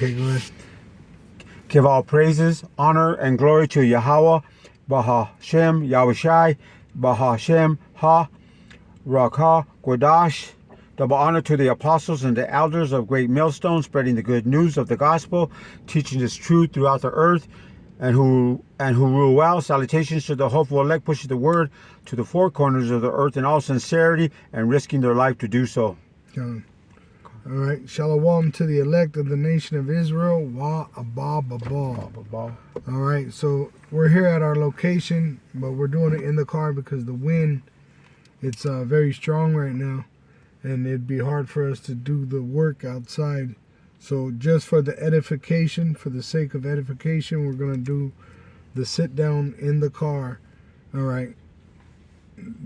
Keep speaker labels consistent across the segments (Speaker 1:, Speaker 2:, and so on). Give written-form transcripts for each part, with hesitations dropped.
Speaker 1: Okay, go ahead.
Speaker 2: Give all praises, honor, and glory to Yahweh, Bahashem, Yahushai, Bahashem, Ha, Rakah, Gwadash. Double honor to the apostles and the elders of Great Millstone, spreading the good news of the gospel, teaching this truth throughout the earth, and who rule well. Salutations to the hopeful elect, pushing the word to the four corners of the earth in all sincerity and risking their life to do so.
Speaker 1: All right. Shalom to the elect of the nation of Israel. Wa abba babal. All right. So we're here at our location, but we're doing it in the car because the wind, it's very strong right now, and it'd be hard for us to do the work outside. So just for the edification, for the sake of edification, we're going to do the sit down in the car. All right.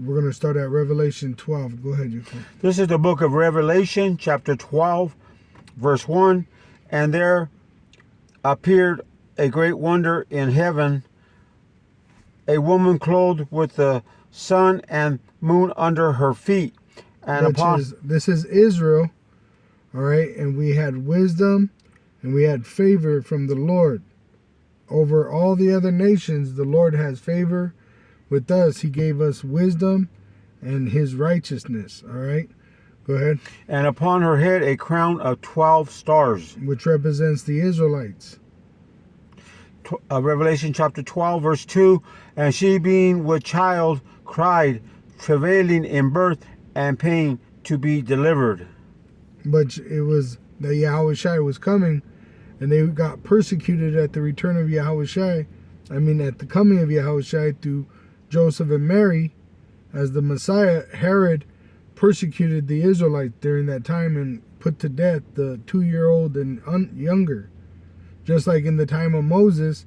Speaker 1: We're going to start at Revelation 12. Go ahead, Yukon.
Speaker 2: This is the book of Revelation, chapter 12, verse 1. And there appeared a great wonder in heaven, a woman clothed with the sun and moon under her feet. And
Speaker 1: this is Israel, all right? And we had wisdom and we had favor from the Lord. Over all the other nations, the Lord has favor. With us, he gave us wisdom and his righteousness. All right, go ahead.
Speaker 2: And upon her head a crown of 12 stars,
Speaker 1: which represents the Israelites.
Speaker 2: Revelation chapter 12, verse 2. And she, being with child, cried, travailing in birth and pain to be delivered.
Speaker 1: But it was that Yahushai was coming, and they got persecuted at the return of Yahushai. At the coming of Yahushai through Joseph and Mary, as the Messiah. Herod persecuted the Israelites during that time and put to death the 2-year-old and younger. Just like in the time of Moses,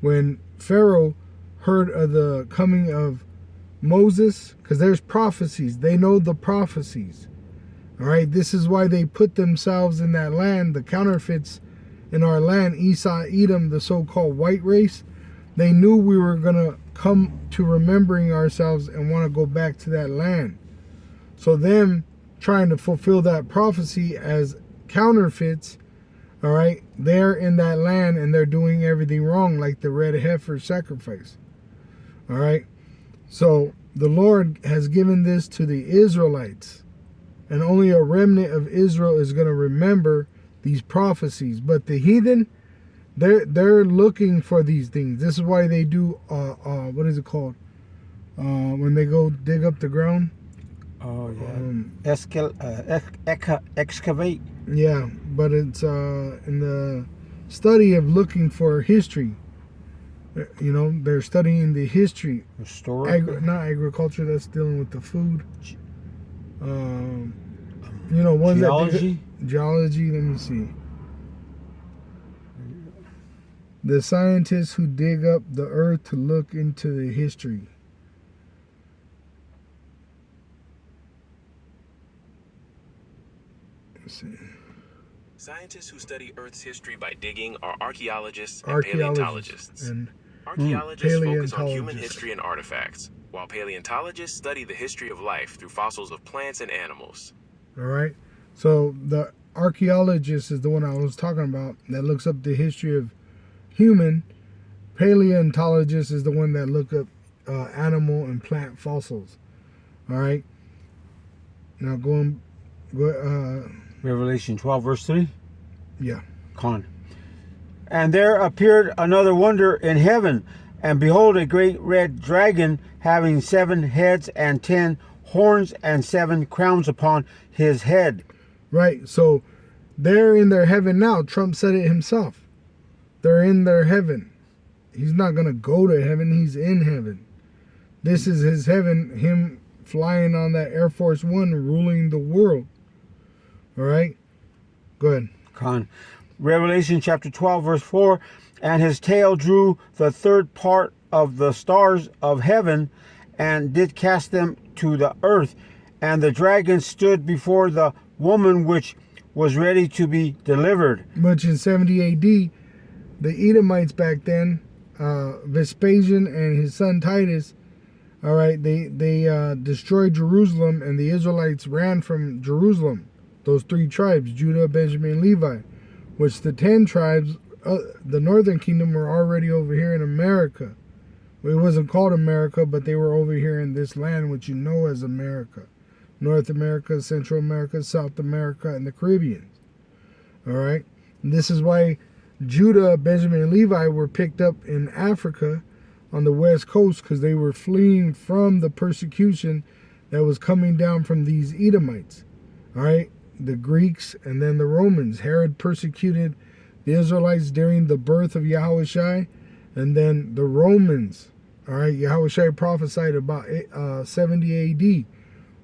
Speaker 1: when Pharaoh heard of the coming of Moses, because there's prophecies. They know the prophecies. All right, this is why they put themselves in that land, the counterfeits in our land, Esau, Edom, the so-called white race. They knew we were going to come to remembering ourselves and want to go back to that land. So them trying to fulfill that prophecy as counterfeits, all right, they're in that land and they're doing everything wrong, like the red heifer sacrifice. All right, so the Lord has given this to the Israelites, and only a remnant of Israel is going to remember these prophecies. But the heathen, they're looking for these things. This is why they do what is it called? When they go dig up the ground.
Speaker 2: Oh yeah. Excavate.
Speaker 1: Yeah, but it's in the study of looking for history. You know, they're studying the history. Not agriculture. That's dealing with the food. Ones
Speaker 2: geology.
Speaker 1: Geology. Let me see. The scientists who dig up the earth to look into the history. Let's see.
Speaker 3: Scientists who study Earth's history by digging are archaeologists and paleontologists. Archaeologists focus on human history and artifacts, while paleontologists study the history of life through fossils of plants and animals.
Speaker 1: All right. So the archaeologist is the one I was talking about that looks up the history of human. Paleontologist is the one that look up animal and plant fossils. All right. Now go.
Speaker 2: Revelation 12, verse 3.
Speaker 1: Yeah.
Speaker 2: Con. And there appeared another wonder in heaven, and behold, a great red dragon, having 7 heads and 10 horns and 7 crowns upon his head.
Speaker 1: Right. So they're in their heaven now. Trump said it himself. They're in their heaven. He's not going to go to heaven. He's in heaven. This is his heaven. Him flying on that Air Force One, ruling the world. All right. Go ahead.
Speaker 2: Con. Revelation chapter 12, verse 4. And his tail drew the third part of the stars of heaven, and did cast them to the earth. And the dragon stood before the woman which was ready to be delivered.
Speaker 1: Which in 70 AD, the Edomites back then, Vespasian and his son Titus, all right, they destroyed Jerusalem, and the Israelites ran from Jerusalem. Those 3 tribes, Judah, Benjamin, and Levi, which the 10 tribes, the northern kingdom, were already over here in America. It wasn't called America, but they were over here in this land, which you know as America. North America, Central America, South America, and the Caribbean. All right? And this is why Judah, Benjamin, and Levi were picked up in Africa on the west coast, because they were fleeing from the persecution that was coming down from these Edomites. All right? The Greeks and then the Romans. Herod persecuted the Israelites during the birth of Yahushua, and then the Romans. All right? Yahushua prophesied about 70 AD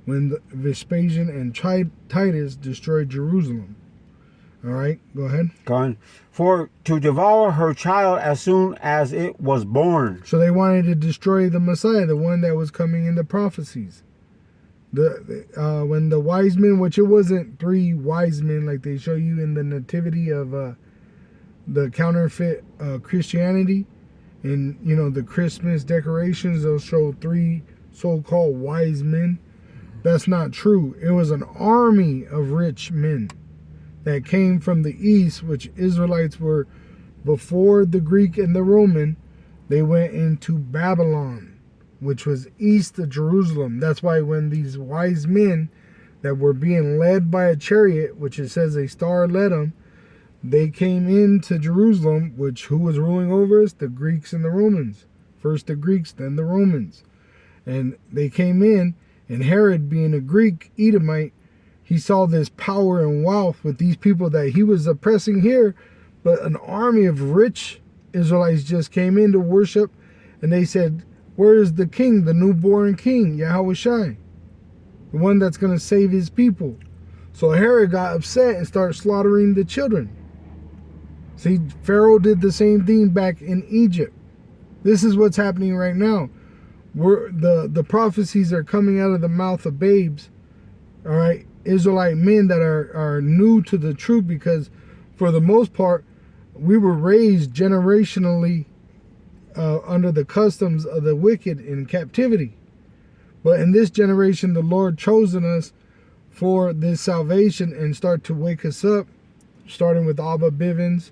Speaker 1: when Vespasian and Titus destroyed Jerusalem. All right, go ahead.
Speaker 2: Go on. For to devour her child as soon as it was born.
Speaker 1: So they wanted to destroy the Messiah, the one that was coming in the prophecies. When the wise men, which it wasn't 3 wise men like they show you in the nativity of the counterfeit Christianity, in the Christmas decorations, they'll show 3 so-called wise men. That's not true. It was an army of rich men that came from the east, which Israelites were before the Greek and the Roman. They went into Babylon, which was east of Jerusalem. That's why when these wise men that were being led by a chariot, which it says a star led them, they came into Jerusalem, which who was ruling over us? The Greeks and the Romans. First the Greeks, then the Romans. And they came in, and Herod, being a Greek Edomite, he saw this power and wealth with these people that he was oppressing here, but an army of rich Israelites just came in to worship, and they said, where is the king, the newborn king, Yahushua, the one that's going to save his people? So Herod got upset and started slaughtering the children. See, Pharaoh did the same thing back in Egypt. This is what's happening right now. The prophecies are coming out of the mouth of babes, all right, Israelite men that are new to the truth, because for the most part, we were raised generationally under the customs of the wicked in captivity. But in this generation, the Lord chosen us for this salvation and start to wake us up, starting with Abba Bivens,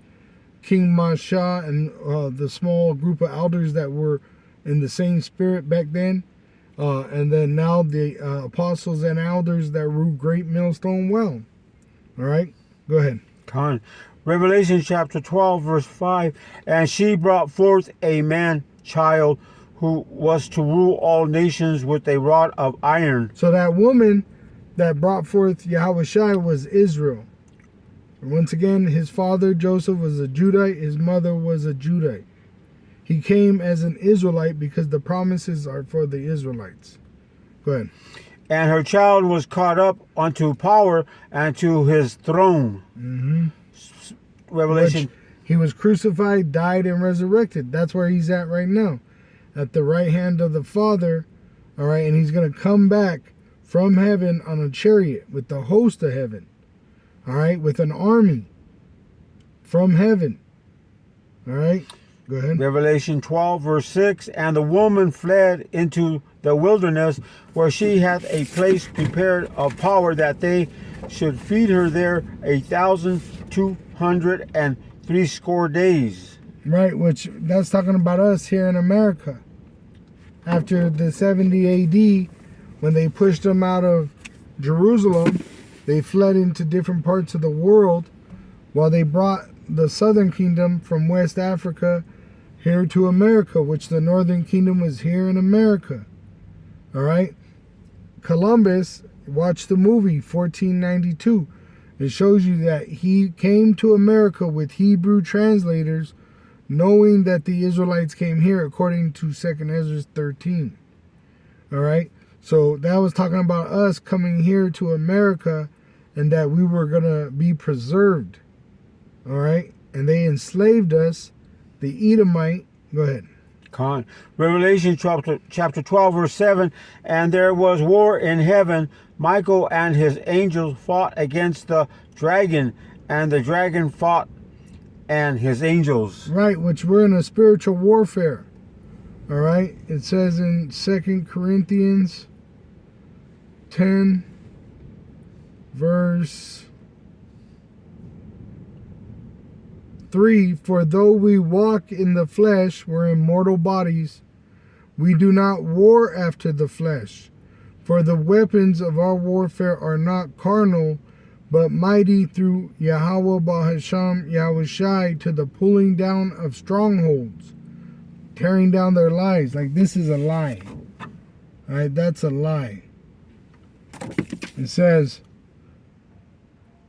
Speaker 1: King Masha, and the small group of elders that were in the same spirit back then. And then now the apostles and elders that rule Great Millstone Well. All right, go ahead.
Speaker 2: Con. Revelation chapter 12, verse 5. And she brought forth a man-child who was to rule all nations with a rod of iron.
Speaker 1: So that woman that brought forth Yahushua was Israel. And once again, his father Joseph was a Judite, his mother was a Judite. He came as an Israelite because the promises are for the Israelites. Go ahead.
Speaker 2: And her child was caught up unto power and to his throne.
Speaker 1: Mm-hmm.
Speaker 2: Revelation.
Speaker 1: Which he was crucified, died, and resurrected. That's where he's at right now, at the right hand of the Father. All right, and he's going to come back from heaven on a chariot with the host of heaven. All right, with an army from heaven. All right. Go ahead.
Speaker 2: Revelation 12, verse 6. And the woman fled into the wilderness, where she hath a place prepared of power, that they should feed her there 1,260 days.
Speaker 1: Right, which that's talking about us here in America. After the 70 AD, when they pushed them out of Jerusalem, they fled into different parts of the world, while they brought the southern kingdom from West Africa here to America, which the northern kingdom was here in America. All right. Columbus, watch the movie 1492. It shows you that he came to America with Hebrew translators, knowing that the Israelites came here, according to 2nd Ezra 13. All right. So that was talking about us coming here to America, and that we were going to be preserved. All right. And they enslaved us. The Edomite, go ahead.
Speaker 2: Con. Revelation chapter 12, verse 7. And there was war in heaven. Michael and his angels fought against the dragon, and the dragon fought and his angels.
Speaker 1: Right, which we're in a spiritual warfare. All right. It says in 2 Corinthians 10, verse 3, for though we walk in the flesh, we're in mortal bodies, we do not war after the flesh. For the weapons of our warfare are not carnal, but mighty through Yahweh Bahasham Yahushai to the pulling down of strongholds, tearing down their lies. Like, this is a lie. All right, that's a lie. It says,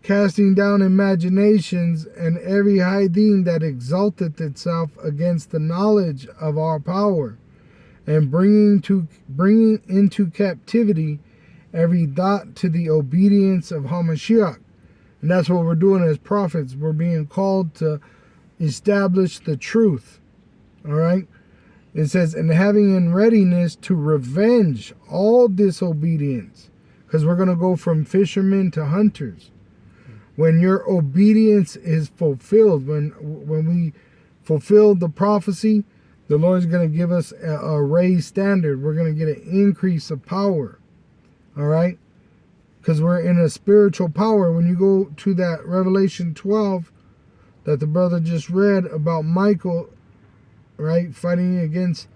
Speaker 1: casting down imaginations and every high thing that exalteth itself against the knowledge of our power, and bringing into captivity every thought to the obedience of Hamashiach. And that's what we're doing as prophets. We're being called to establish the truth. All right? It says, and having in readiness to revenge all disobedience. Because we're going to go from fishermen to hunters. When your obedience is fulfilled, when we fulfill the prophecy, the Lord's going to give us a raised standard. We're going to get an increase of power. All right? Because we're in a spiritual power. When you go to that Revelation 12 that the brother just read about Michael, right? Fighting against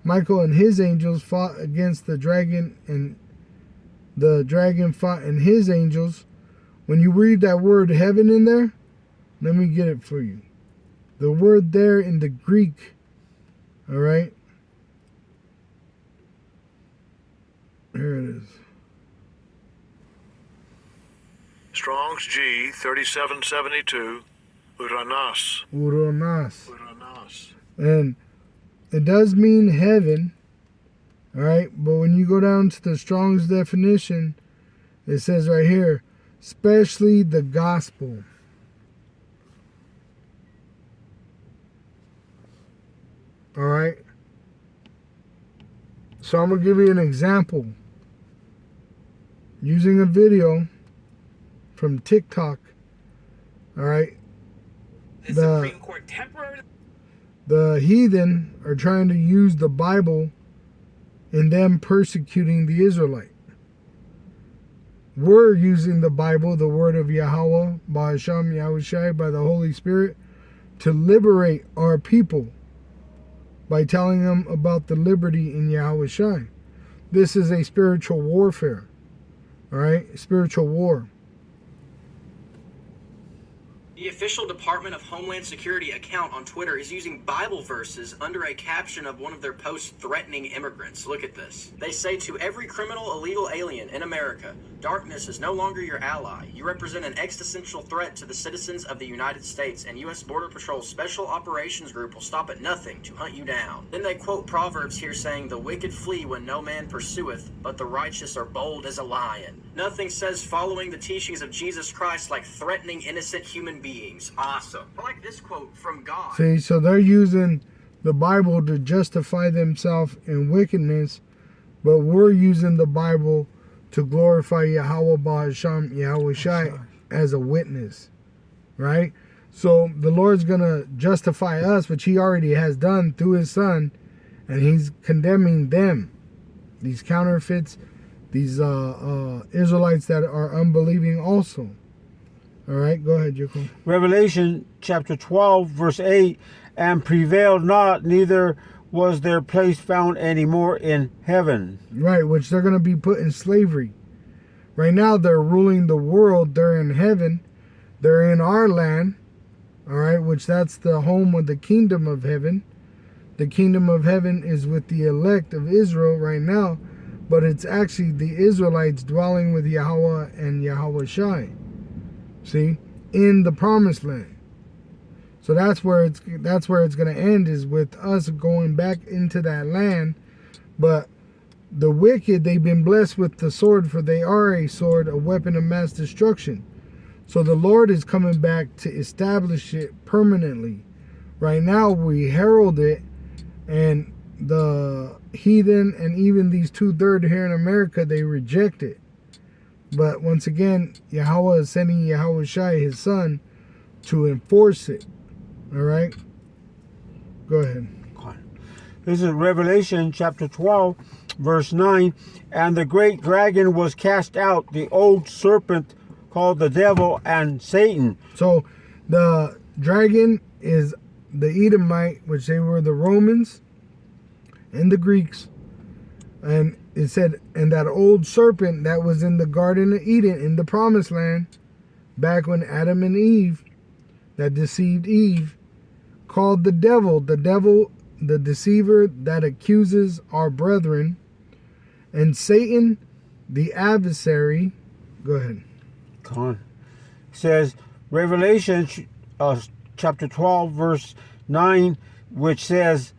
Speaker 1: Michael and his angels fought against the dragon, and the dragon fought and his angels. When you read that word heaven in there, let me get it for you. The word there in the Greek, all right? Here it is.
Speaker 4: Strong's G 3772, Uranas.
Speaker 1: Uronas.
Speaker 4: Uranas.
Speaker 1: And it does mean heaven, all right? But when you go down to the Strong's definition, it says right here, especially the gospel. All right? So I'm going to give you an example. Using a video from TikTok, all right?
Speaker 5: The Supreme Court temporarily...
Speaker 1: The heathen are trying to use the Bible in them persecuting the Israelite. We're using the Bible, the word of Yahweh, Bahasham Yahushai, by the Holy Spirit, to liberate our people by telling them about the liberty in Yahushai. This is a spiritual warfare, all right? Spiritual war.
Speaker 5: The official Department of Homeland Security account on Twitter is using Bible verses under a caption of one of their posts threatening immigrants. Look at this. They say, to every criminal illegal alien in America, darkness is no longer your ally. You represent an existential threat to the citizens of the United States, and U.S. Border Patrol Special Operations Group will stop at nothing to hunt you down. Then they quote Proverbs here saying, the wicked flee when no man pursueth, but the righteous are bold as a lion. Nothing says following the teachings of Jesus Christ like threatening innocent human beings. Awesome. I like this quote from God.
Speaker 1: See, so they're using the Bible to justify themselves in wickedness, but we're using the Bible to glorify Yahweh Bahasham Yahushai as a witness, right? So the Lord's going to justify us, which he already has done through his son, and he's condemning them, these counterfeits, these Israelites that are unbelieving also. All right, go ahead, Yoko.
Speaker 2: Revelation chapter 12, verse 8, and prevailed not, neither was their place found any more in heaven.
Speaker 1: Right, which they're going to be put in slavery. Right now, they're ruling the world. They're in heaven. They're in our land, all right, which that's the home of the kingdom of heaven. The kingdom of heaven is with the elect of Israel right now, but it's actually the Israelites dwelling with Yahweh and Yahweh Shai. See, in the promised land. So that's where it's going to end, is with us going back into that land. But the wicked, they've been blessed with the sword, for they are a sword, a weapon of mass destruction. So the Lord is coming back to establish it permanently. Right now we herald it, and the heathen and even these 2/3 here in America, they reject it. But once again, Yahweh is sending Yahweh Shai, his son, to enforce it. All right? Go ahead.
Speaker 2: This is Revelation chapter 12, verse 9. And the great dragon was cast out, the old serpent called the devil and Satan.
Speaker 1: So the dragon is the Edomite, which they were the Romans and the Greeks. And it said, and that old serpent that was in the Garden of Eden in the Promised Land, back when Adam and Eve, that deceived Eve, called the devil, the deceiver that accuses our brethren, and Satan, the adversary. Go ahead.
Speaker 2: Come on. It says, Revelation chapter 12, verse 9, which says,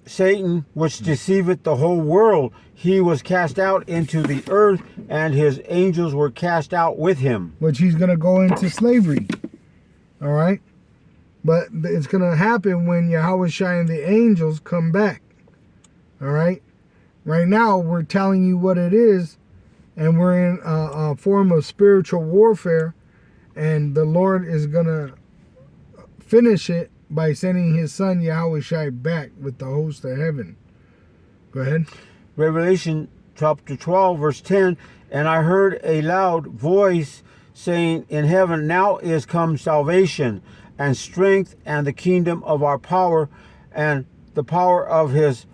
Speaker 2: Satan, which deceiveth the whole world, he was cast out into the earth, and his angels were cast out with him.
Speaker 1: Which he's going to go into slavery. All right? But it's going to happen when Yahweh Shai and the angels come back. All right? Right now, we're telling you what it is, and we're in a form of spiritual warfare, and the Lord is going to finish it by sending his son Yahweh Shai back with the host of heaven. Go ahead.
Speaker 2: Revelation chapter 12, verse 10, and I heard a loud voice saying in heaven, now is come salvation and strength and the kingdom of our power and the power of his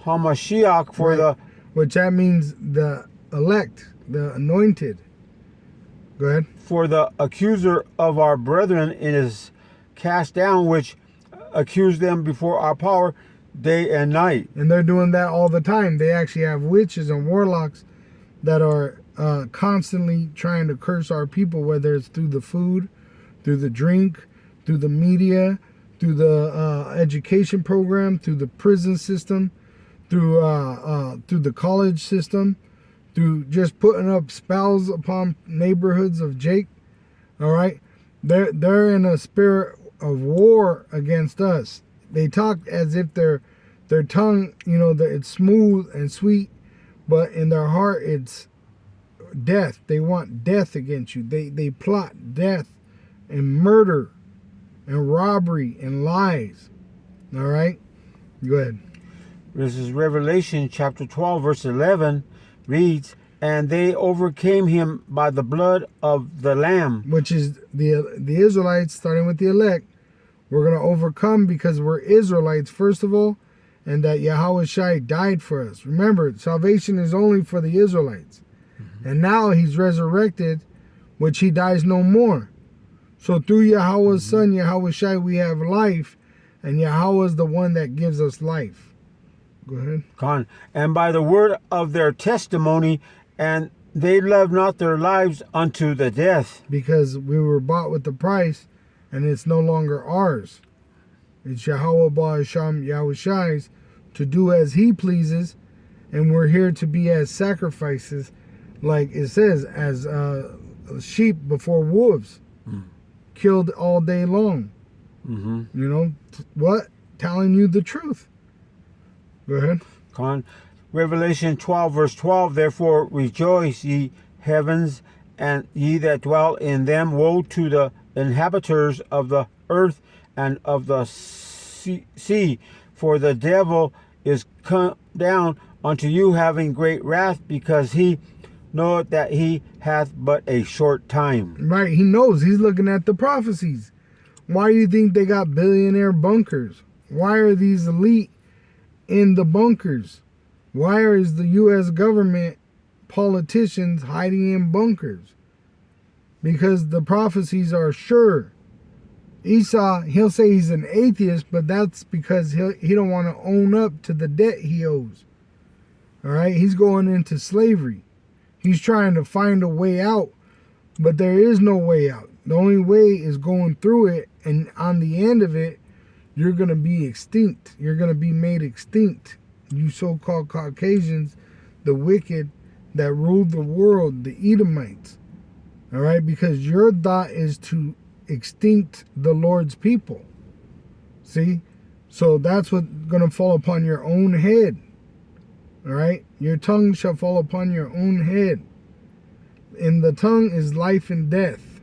Speaker 2: Hamashiach for the...
Speaker 1: Which that means the elect, the anointed. Go ahead.
Speaker 2: For the accuser of our brethren is cast down, which accuse them before our power day and night.
Speaker 1: And they're doing that all the time. They actually have witches and warlocks that are constantly trying to curse our people, whether it's through the food, through the drink, through the media, through the education program, through the prison system, through the college system, through just putting up spells upon neighborhoods of Jake. All right, they're in a spirit of war against us. They talk as if their tongue, it's smooth and sweet, but in their heart it's death. They want death against you. They plot death and murder and robbery and lies. All right, go ahead.
Speaker 2: This is Revelation chapter 12, verse 11 reads, and they overcame him by the blood of the Lamb.
Speaker 1: Which is the Israelites, starting with the elect. We're going to overcome because we're Israelites, first of all, and that Yahweh Shai died for us. Remember, salvation is only for the Israelites. Mm-hmm. And now he's resurrected, which he dies no more. So through Yahweh's Son, Yahweh Shai, we have life, and Yahweh is the one that gives us life. Go ahead.
Speaker 2: Con. And by the word of their testimony, and they loved not their lives unto the death.
Speaker 1: Because we were bought with the price, and it's no longer ours. It's Yahweh Ba'asham Yahweh Shai's to do as he pleases, and we're here to be as sacrifices, like it says, as sheep before wolves, killed all day long. Mm-hmm. What? Telling you the truth. Go ahead.
Speaker 2: Con. Revelation 12, verse 12, therefore rejoice, ye heavens, and ye that dwell in them. Woe to the inhabitants of the earth and of the sea, for the devil is come down unto you, having great wrath, because he knoweth that he hath but a short time.
Speaker 1: Right, he knows. He's looking at the prophecies. Why do you think they got billionaire bunkers? Why are these elite in the bunkers? Why is the U.S. government politicians hiding in bunkers? Because the prophecies are sure. Esau, he'll say he's an atheist, but that's because he don't want to own up to the debt he owes. All right, he's going into slavery. He's trying to find a way out, but there is no way out. The only way is going through it, and on the end of it, you're going to be extinct. You're going to be made extinct. You so-called Caucasians, the wicked that ruled the world, the Edomites. All right, because your thought is to extinct the Lord's people. See? So that's what's going to fall upon your own head. All right? Your tongue shall fall upon your own head. And the tongue is life and death.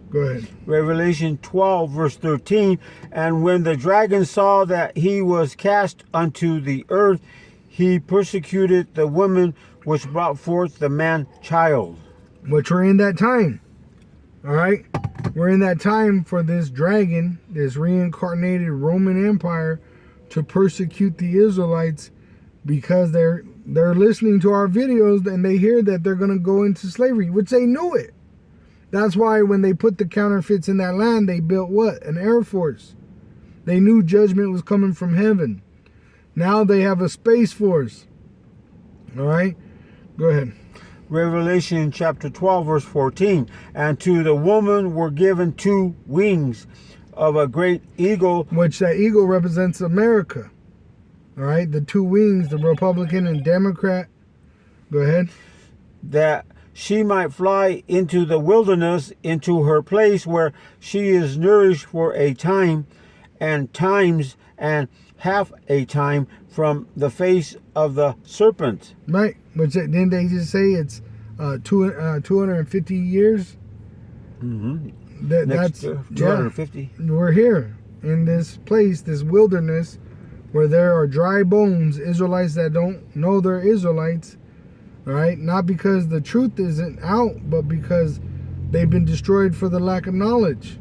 Speaker 1: Go ahead.
Speaker 2: Revelation 12, verse 13, and when the dragon saw that he was cast unto the earth, he persecuted the woman which brought forth the man child.
Speaker 1: Which we're in that time. All right? We're in that time for this dragon, this reincarnated Roman Empire, to persecute the Israelites because they're listening to our videos and they hear that they're going to go into slavery, which they knew it. That's why when they put the counterfeits in that land, they built what? An air force. They knew judgment was coming from heaven. Now they have a space force. All right? Go ahead.
Speaker 2: Revelation chapter 12, verse 14. And to the woman were given 2 wings of a great eagle.
Speaker 1: Which that eagle represents America. All right? The 2 wings, the Republican and Democrat. Go ahead.
Speaker 2: That she might fly into the wilderness, into her place where she is nourished for a time and times and half a time from the face of the serpent.
Speaker 1: Right. Which didn't they just say it's 250 years?
Speaker 2: Mm-hmm.
Speaker 1: That's
Speaker 2: 250.
Speaker 1: Yeah, we're here in this place, this wilderness, where there are dry bones, Israelites that don't know they're Israelites. All right, not because the truth isn't out, but because they've been destroyed for the lack of knowledge.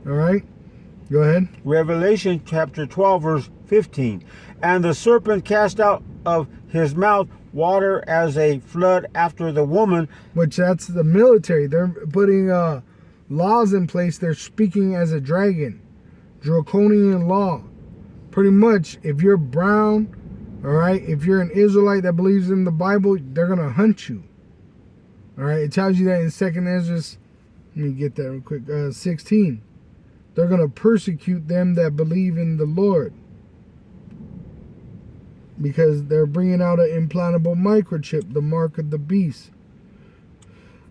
Speaker 1: All right, go ahead.
Speaker 2: Revelation chapter 12, verse 15. And the serpent cast out of his mouth water as a flood after the woman.
Speaker 1: Which that's the military. They're putting laws in place. They're speaking as a dragon. Draconian law. Pretty much, if you're brown, all right, if you're an Israelite that believes in the Bible, they're going to hunt you. All right, it tells you that in 2nd Ezra, let me get that real quick, 16. They're going to persecute them that believe in the Lord. Because they're bringing out an implantable microchip, the mark of the beast.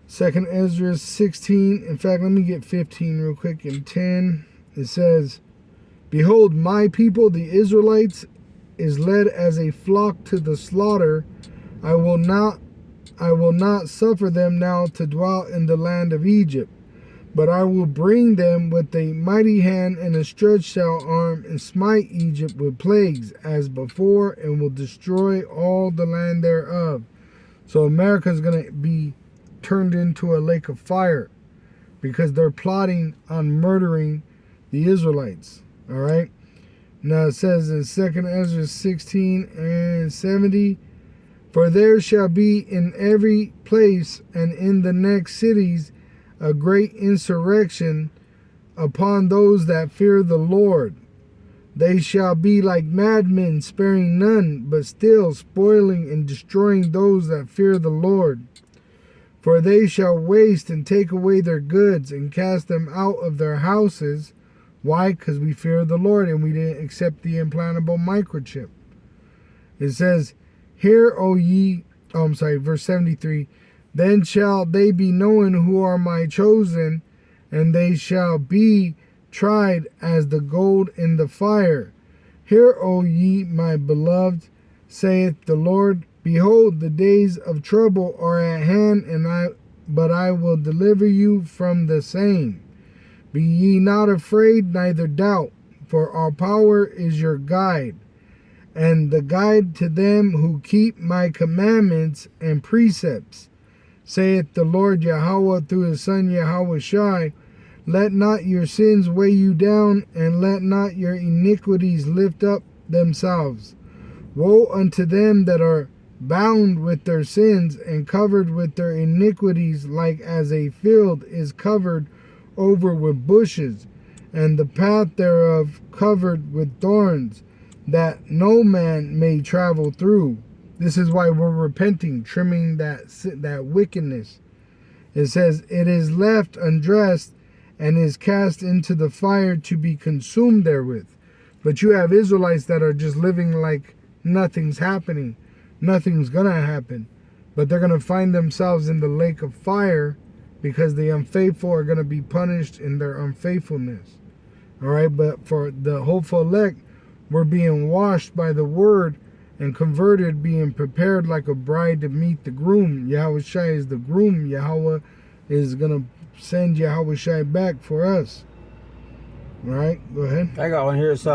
Speaker 1: 2nd Ezra 16, in fact, let me get 15 real quick. In 10, it says, Behold, my people, the Israelites, is led as a flock to the slaughter. I will not suffer them now to dwell in the land of Egypt, but I will bring them with a mighty hand and a stretched out arm, and smite Egypt with plagues as before, and will destroy all the land thereof. So America is going to be turned into a lake of fire because they're plotting on murdering the Israelites. All right. Now it says in 2nd Ezra 16 and 70, For there shall be in every place and in the next cities a great insurrection upon those that fear the Lord. They shall be like madmen, sparing none, but still spoiling and destroying those that fear the Lord. For they shall waste and take away their goods and cast them out of their houses. Why? Because we fear the Lord and we didn't accept the implantable microchip. It says, Hear, O ye, verse 73, Then shall they be known who are my chosen, and they shall be tried as the gold in the fire. Hear, O ye, my beloved, saith the Lord, Behold, the days of trouble are at hand, but I will deliver you from the same. Be ye not afraid, neither doubt, for our power is your guide, and the guide to them who keep my commandments and precepts, saith the Lord Yahweh through his Son Yahushai. Let not your sins weigh you down, and let not your iniquities lift up themselves. Woe unto them that are bound with their sins and covered with their iniquities, like as a field is covered over with bushes, and the path thereof covered with thorns, that no man may travel through. This is why we're repenting, trimming that wickedness. It says, It is left undressed and is cast into the fire to be consumed therewith. But you have Israelites that are just living like nothing's happening. Nothing's gonna happen. But they're gonna find themselves in the lake of fire, because the unfaithful are going to be punished in their unfaithfulness. All right, but for the hopeful elect, we're being washed by the word and converted, being prepared like a bride to meet the groom. Yahushua is the groom. Yahweh is going to send Yahushua back for us. All right, go ahead.
Speaker 2: I got one here. It's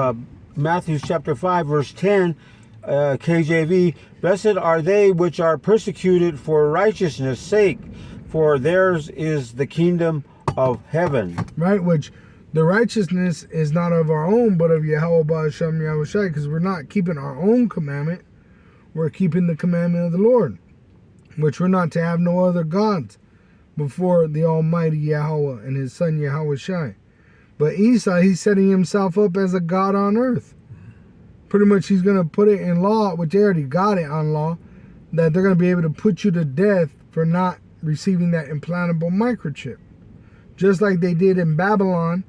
Speaker 2: Matthew chapter 5, verse 10, KJV. Blessed are they which are persecuted for righteousness' sake, for theirs is the kingdom of heaven.
Speaker 1: Right, which the righteousness is not of our own, but of Yahweh Ba'ashem Yahushai, because we're not keeping our own commandment. We're keeping the commandment of the Lord, which we're not to have no other gods before the Almighty Yahweh and His Son Yahushai. But Esau, he's setting himself up as a god on earth. Pretty much he's going to put it in law, which they already got it on law, that they're going to be able to put you to death for not receiving that implantable microchip. Just like they did in Babylon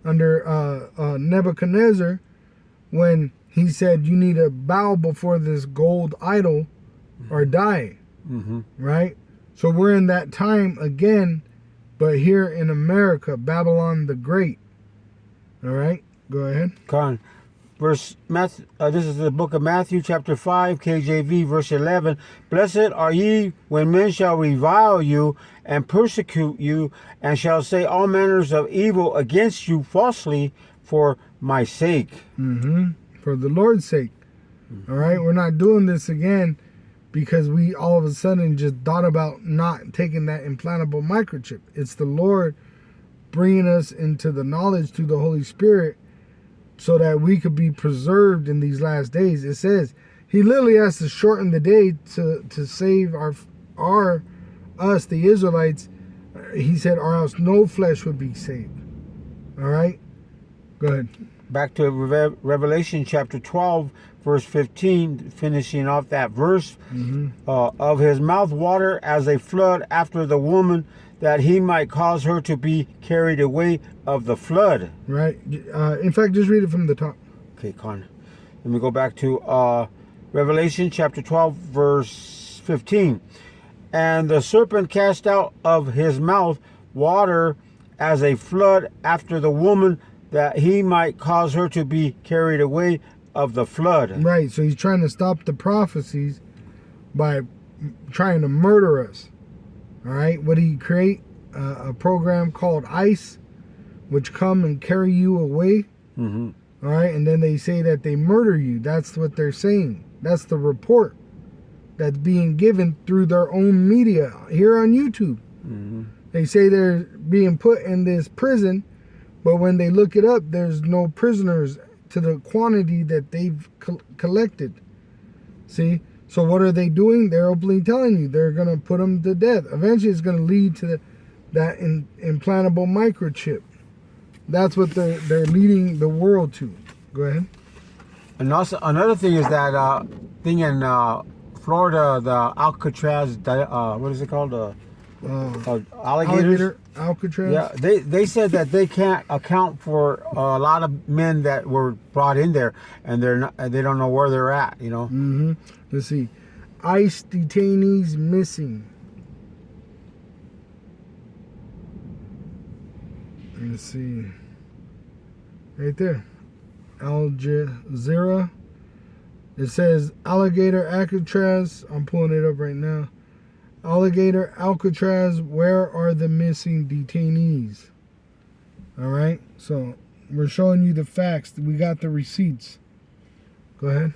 Speaker 1: under Nebuchadnezzar, when he said you need to bow before this gold idol or die.
Speaker 2: Mm-hmm.
Speaker 1: Right? So we're in that time again, but here in America, Babylon the Great. All right? Go ahead.
Speaker 2: Con. This is the book of Matthew, chapter 5, KJV, verse 11. Blessed are ye when men shall revile you and persecute you, and shall say all manners of evil against you falsely for my sake.
Speaker 1: Mm-hmm. For the Lord's sake. All right? We're not doing this again because we all of a sudden just thought about not taking that implantable microchip. It's the Lord bringing us into the knowledge through the Holy Spirit, so that we could be preserved in these last days. It says He literally has to shorten the day to save us, the Israelites. He said, or else no flesh would be saved. All right? Go ahead.
Speaker 2: Back to Revelation chapter 12, verse 15, finishing off that verse.
Speaker 1: Mm-hmm.
Speaker 2: Of His mouth water as a flood after the woman, that He might cause her to be carried away of the flood.
Speaker 1: Right. In fact, just read it from the top.
Speaker 2: Okay, Con. Let me go back to Revelation chapter 12, verse 15. And the serpent cast out of his mouth water as a flood after the woman, that he might cause her to be carried away of the flood.
Speaker 1: Right. So he's trying to stop the prophecies by trying to murder us. All right. What did he create? A program called ICE, which come and carry you away.
Speaker 2: Mm-hmm.
Speaker 1: All right. And then they say that they murder you. That's what they're saying. That's the report that's being given through their own media here on YouTube.
Speaker 2: Mm-hmm.
Speaker 1: They say they're being put in this prison, but when they look it up, there's no prisoners to the quantity that they've collected. See? So what are they doing? They're openly telling you they're going to put them to death. Eventually it's going to lead to that implantable microchip. That's what they're leading the world to. Go ahead.
Speaker 2: And also another thing is that thing in Florida, the Alcatraz, what is it called? Alligators?
Speaker 1: Alcatraz.
Speaker 2: Yeah, they said that they can't account for a lot of men that were brought in there, and they don't know where they're at. You know.
Speaker 1: Mm-hmm. Let's see. ICE detainees missing. Let's see. Right there. Al Jazeera. It says alligator Alcatraz. I'm pulling it up right now. Alligator Alcatraz, where are the missing detainees? All right. So we're showing you the facts. We got the receipts. Go ahead.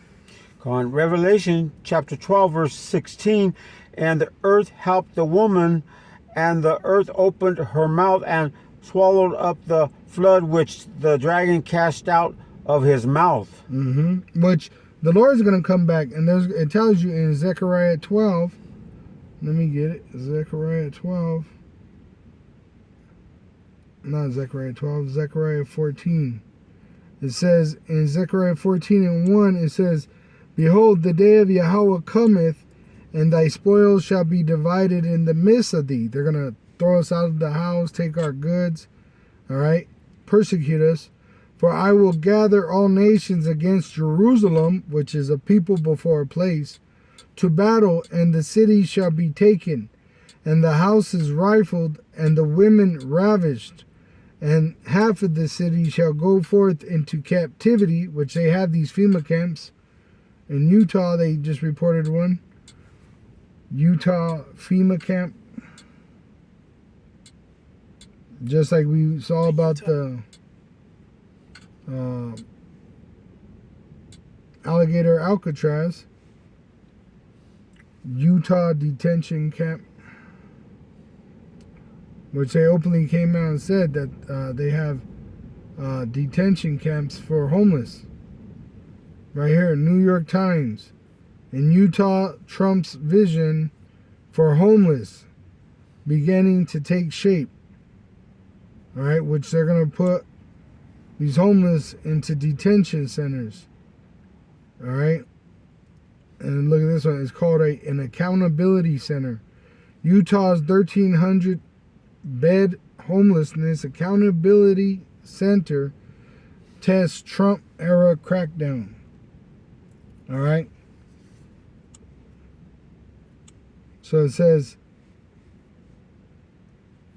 Speaker 2: On Revelation chapter 12, verse 16, and the earth helped the woman, and the earth opened her mouth and swallowed up the flood which the dragon cast out of his mouth.
Speaker 1: Mm-hmm. Which the Lord's going to come back, and it tells you in Zechariah 12. Let me get it. Zechariah 12. Not Zechariah 12. Zechariah 14. It says in Zechariah 14:1, it says, Behold, the day of Yahweh cometh, and thy spoils shall be divided in the midst of thee. They're going to throw us out of the house, take our goods, all right, persecute us. For I will gather all nations against Jerusalem, which is a people before a place, to battle, and the city shall be taken, and the houses rifled, and the women ravished. And half of the city shall go forth into captivity, which they have these FEMA camps. In Utah, they just reported one. Utah FEMA camp. Just like we saw about the alligator Alcatraz. Utah detention camp. which they openly came out and said that they have detention camps for homeless. Right here, New York Times. In Utah, Trump's vision for homeless beginning to take shape. All right, which they're going to put these homeless into detention centers. All right. And look at this one. It's called an accountability center. Utah's 1,300 bed homelessness accountability center tests Trump era crackdown. All right. So it says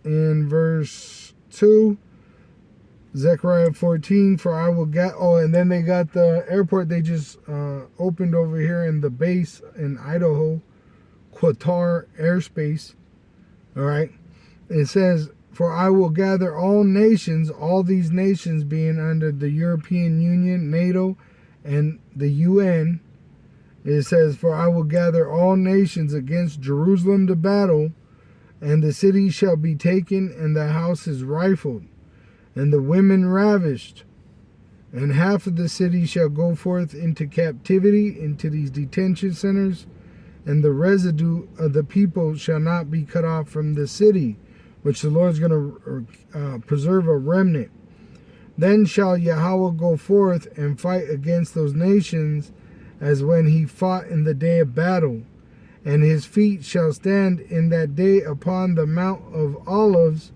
Speaker 1: in verse 2, Zechariah 14, for I will get, and then they got the airport they just opened over here in the base in Idaho, Qatar airspace. All right. It says, for I will gather all nations, all these nations being under the European Union, NATO, and the UN. It says, for I will gather all nations against Jerusalem to battle, and the city shall be taken, and the houses rifled, and the women ravished, and half of the city shall go forth into captivity, into these detention centers, and the residue of the people shall not be cut off from the city, which the Lord is going to preserve a remnant. Then shall Yahweh go forth and fight against those nations as when he fought in the day of battle. And his feet shall stand in that day upon the Mount of Olives,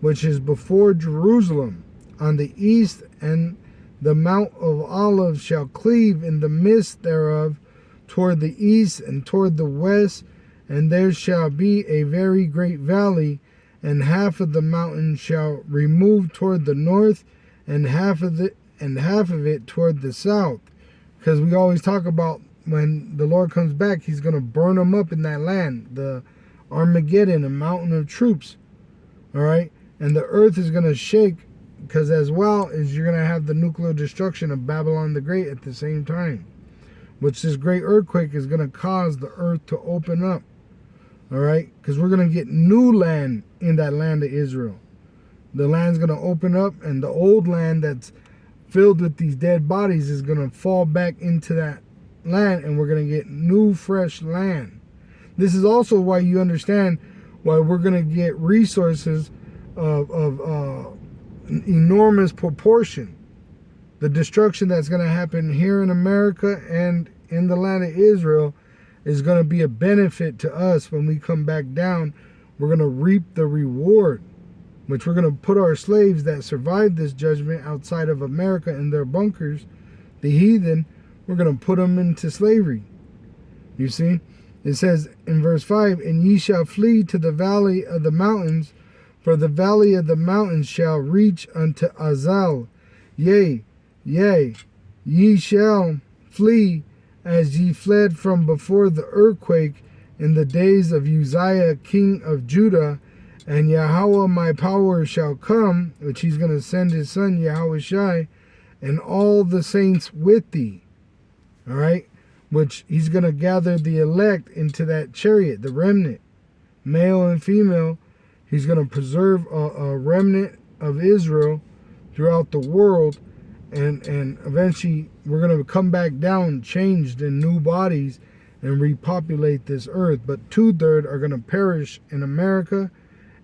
Speaker 1: which is before Jerusalem, on the east, and the Mount of Olives shall cleave in the midst thereof toward the east and toward the west, and there shall be a very great valley, and half of the mountain shall remove toward the north, and half of it toward the south. Because we always talk about when the Lord comes back, he's going to burn them up in that land, the Armageddon, a mountain of troops. All right. And the earth is going to shake, because as well as you're going to have the nuclear destruction of Babylon the Great at the same time, which this great earthquake is going to cause the earth to open up. All right. Because we're going to get new land in that land of Israel. The land's going to open up, and the old land that's filled with these dead bodies is going to fall back into that land, and we're going to get new fresh land. This is also why you understand why we're going to get resources of enormous proportion. The destruction that's going to happen here in America and in the land of Israel is going to be a benefit to us when we come back down. We're going to reap the reward, which we're going to put our slaves that survived this judgment outside of America in their bunkers, the heathen, we're going to put them into slavery. You see? It says in verse 5, and ye shall flee to the valley of the mountains, for the valley of the mountains shall reach unto Azal. Yea, ye shall flee as ye fled from before the earthquake in the days of Uzziah king of Judah. And Yahweh my power shall come, which he's going to send his son Yahushai, and all the saints with thee. All right? Which he's going to gather the elect into that chariot, the remnant, male and female. He's going to preserve a remnant of Israel throughout the world. And eventually we're going to come back down changed in new bodies and repopulate this earth. But 2/3 are going to perish in America.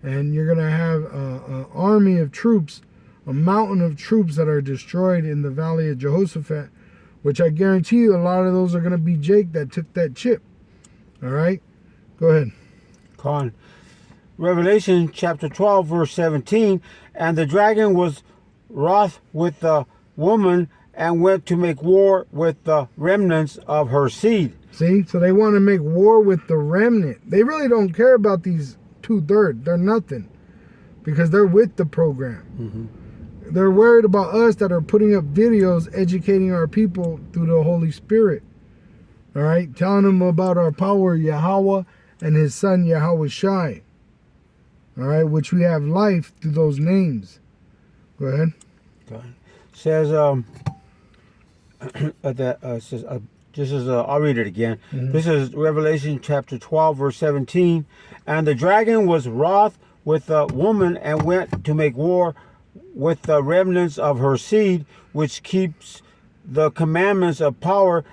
Speaker 1: And you're going to have an army of troops, a mountain of troops that are destroyed in the valley of Jehoshaphat, which I guarantee you a lot of those are going to be Jake that took that chip. All right? Go ahead.
Speaker 2: Con. Revelation chapter 12, verse 17, and the dragon was wroth with the woman and went to make war with the remnants of her seed.
Speaker 1: See? So they want to make war with the remnant. They really don't care about these 2/3. They're nothing, because they're with the program. Mm-hmm. They're worried about us that are putting up videos educating our people through the Holy Spirit. All right, telling them about our power, Yahweh, and his son Yahushai. All right, which we have life through those names. Go ahead.
Speaker 2: Says this is I'll read it again. Mm-hmm. This is Revelation chapter 12, verse 17. And the dragon was wroth with a woman and went to make war with the remnants of her seed, which keeps the commandments of power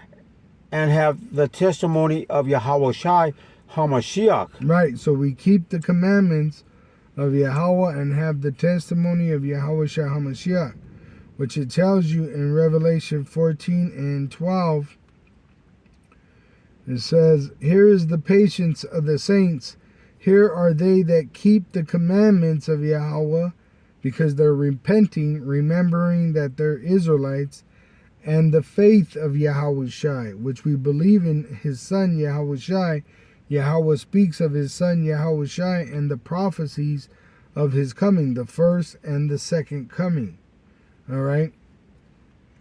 Speaker 2: and have the testimony of Yahweh Shai HaMashiach.
Speaker 1: Right, so we keep the commandments of Yahweh and have the testimony of Yahweh Shai HaMashiach, which it tells you in Revelation 14 and 12. It says, here is the patience of the saints. Here are they that keep the commandments of Yahweh, because they're repenting, remembering that they're Israelites, and the faith of Yahweh Shai, which we believe in his son Yahweh Shai. Yahweh speaks of his son Yahweh Shai and the prophecies of his coming, the first and the second coming. All right?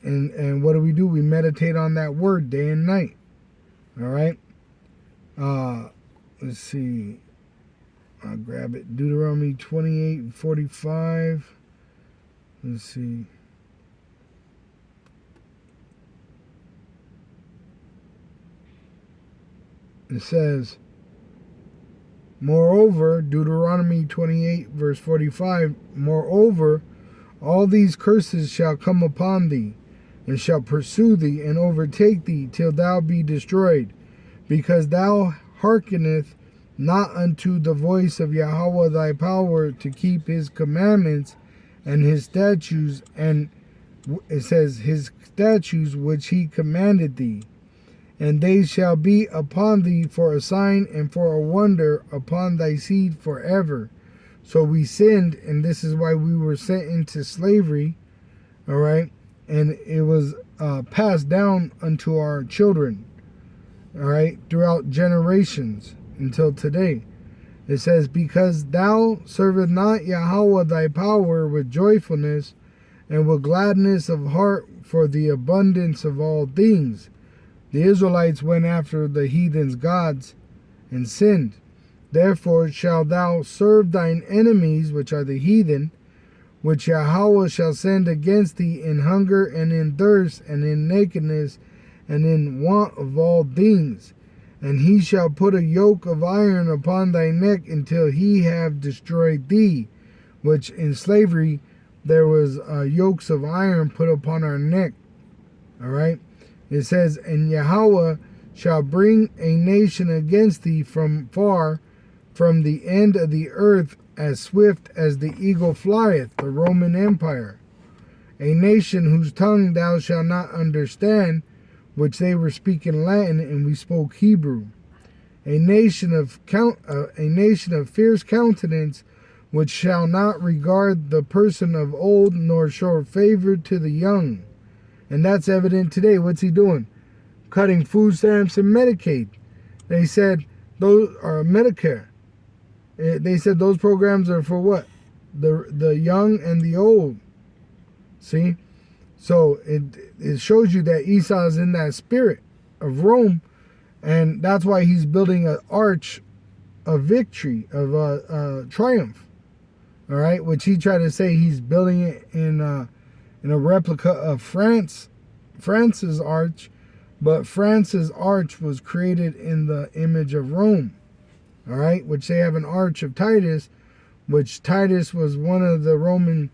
Speaker 1: And what do? We meditate on that word day and night. All right? Let's see. I'll grab it. Deuteronomy 28:45. Let's see. It says, moreover, Deuteronomy 28 verse 45, moreover, all these curses shall come upon thee, and shall pursue thee, and overtake thee, till thou be destroyed, because thou hearkeneth not unto the voice of Yahweh thy power to keep his commandments and his statutes, and it says his statutes which he commanded thee. And they shall be upon thee for a sign and for a wonder upon thy seed forever. So we sinned, and this is why we were sent into slavery, all right? And it was passed down unto our children, all right, throughout generations until today. It says, because thou servest not Yahweh thy power with joyfulness and with gladness of heart for the abundance of all things. The Israelites went after the heathens' gods and sinned. Therefore shalt thou serve thine enemies, which are the heathen, which Yahweh shall send against thee in hunger and in thirst and in nakedness and in want of all things. And he shall put a yoke of iron upon thy neck until he have destroyed thee. Which in slavery there was yokes of iron put upon our neck. All right. It says, and Yahweh shall bring a nation against thee from far, from the end of the earth, as swift as the eagle flieth, the Roman Empire. A nation whose tongue thou shalt not understand, which they were speaking Latin, and we spoke Hebrew. A nation of fierce countenance, which shall not regard the person of old, nor show favor to the young. And that's evident today. What's he doing? Cutting food stamps and Medicaid. They said those are Medicare. They said those programs are for what? The young and the old. See? So it shows you that Esau is in that spirit of Rome, and that's why he's building an arch of victory, of triumph. All right, which he tried to say he's building it in a replica of France's arch, but France's arch was created in the image of Rome. All right, which they have an arch of Titus, which Titus was one of the Roman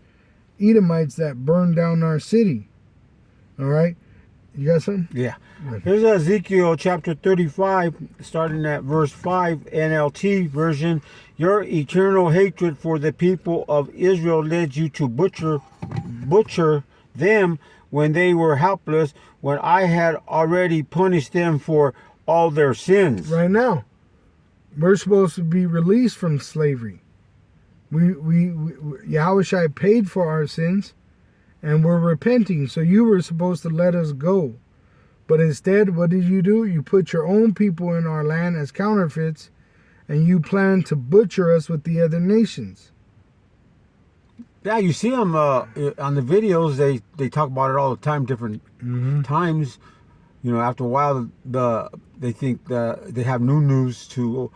Speaker 1: Edomites that burned down our city. All right, you got something?
Speaker 2: Yeah. Here's Ezekiel chapter 35, starting at verse 5, NLT version. Your eternal hatred for the people of Israel led you to butcher them when they were helpless, when I had already punished them for all their sins.
Speaker 1: Right now, we're supposed to be released from slavery. Yahweh Shai paid for our sins, and we're repenting. So you were supposed to let us go. But instead, what did you do? You put your own people in our land as counterfeits, and you plan to butcher us with the other nations.
Speaker 2: Yeah, you see them on the videos. They talk about it all the time, different times. You know, after a while, they think they have new news to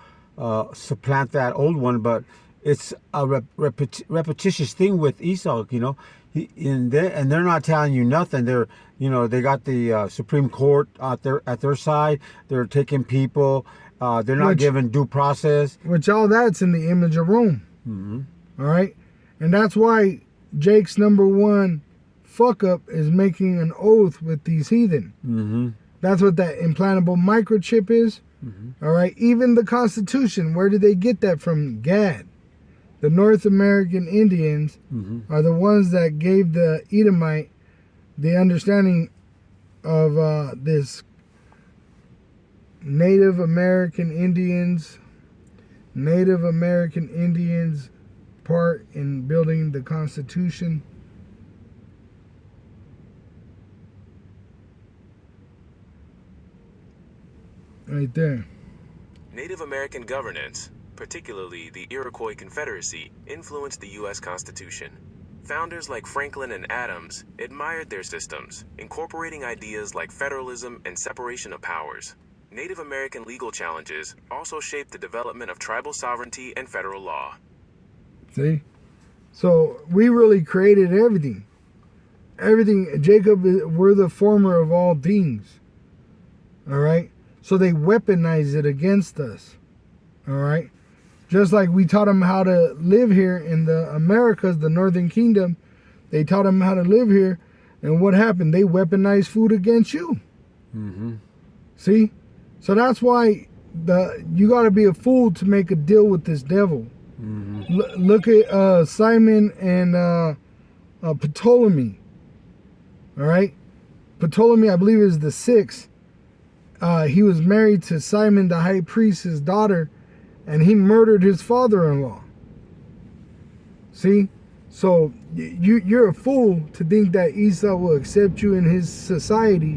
Speaker 2: supplant that old one, but it's a repetitious thing with Esau. You know, and they're not telling you nothing. They're, you know, they got the Supreme Court out there at their side. They're taking people. They're not giving due process.
Speaker 1: Which all that's in the image of Rome. All right? And that's why Jake's number one fuck up is making an oath with these heathen. That's what that implantable microchip is. All right? Even the Constitution, where did they get that from? Gad. The North American Indians are the ones that gave the Edomite the understanding of this Native American Indians part in building the Constitution. Right there.
Speaker 3: Native American governance, particularly the Iroquois Confederacy, influenced the U.S. Constitution. Founders like Franklin and Adams admired their systems, incorporating ideas like federalism and separation of powers. Native American legal challenges also shaped the development of tribal sovereignty and federal law.
Speaker 1: See? So we really created everything. Everything. Jacob, we're the former of all things. All right? So they weaponize it against us. All right? Just like we taught them how to live here in the Americas, the Northern Kingdom, they taught them how to live here. And what happened? They weaponized food against you. See? So that's why you got to be a fool to make a deal with this devil. Look at Simon and Ptolemy. All right? Ptolemy, I believe, is the 6th. He was married to Simon, the high priest, his daughter, and he murdered his father-in-law. See? So you're a fool to think that Esau will accept you in his society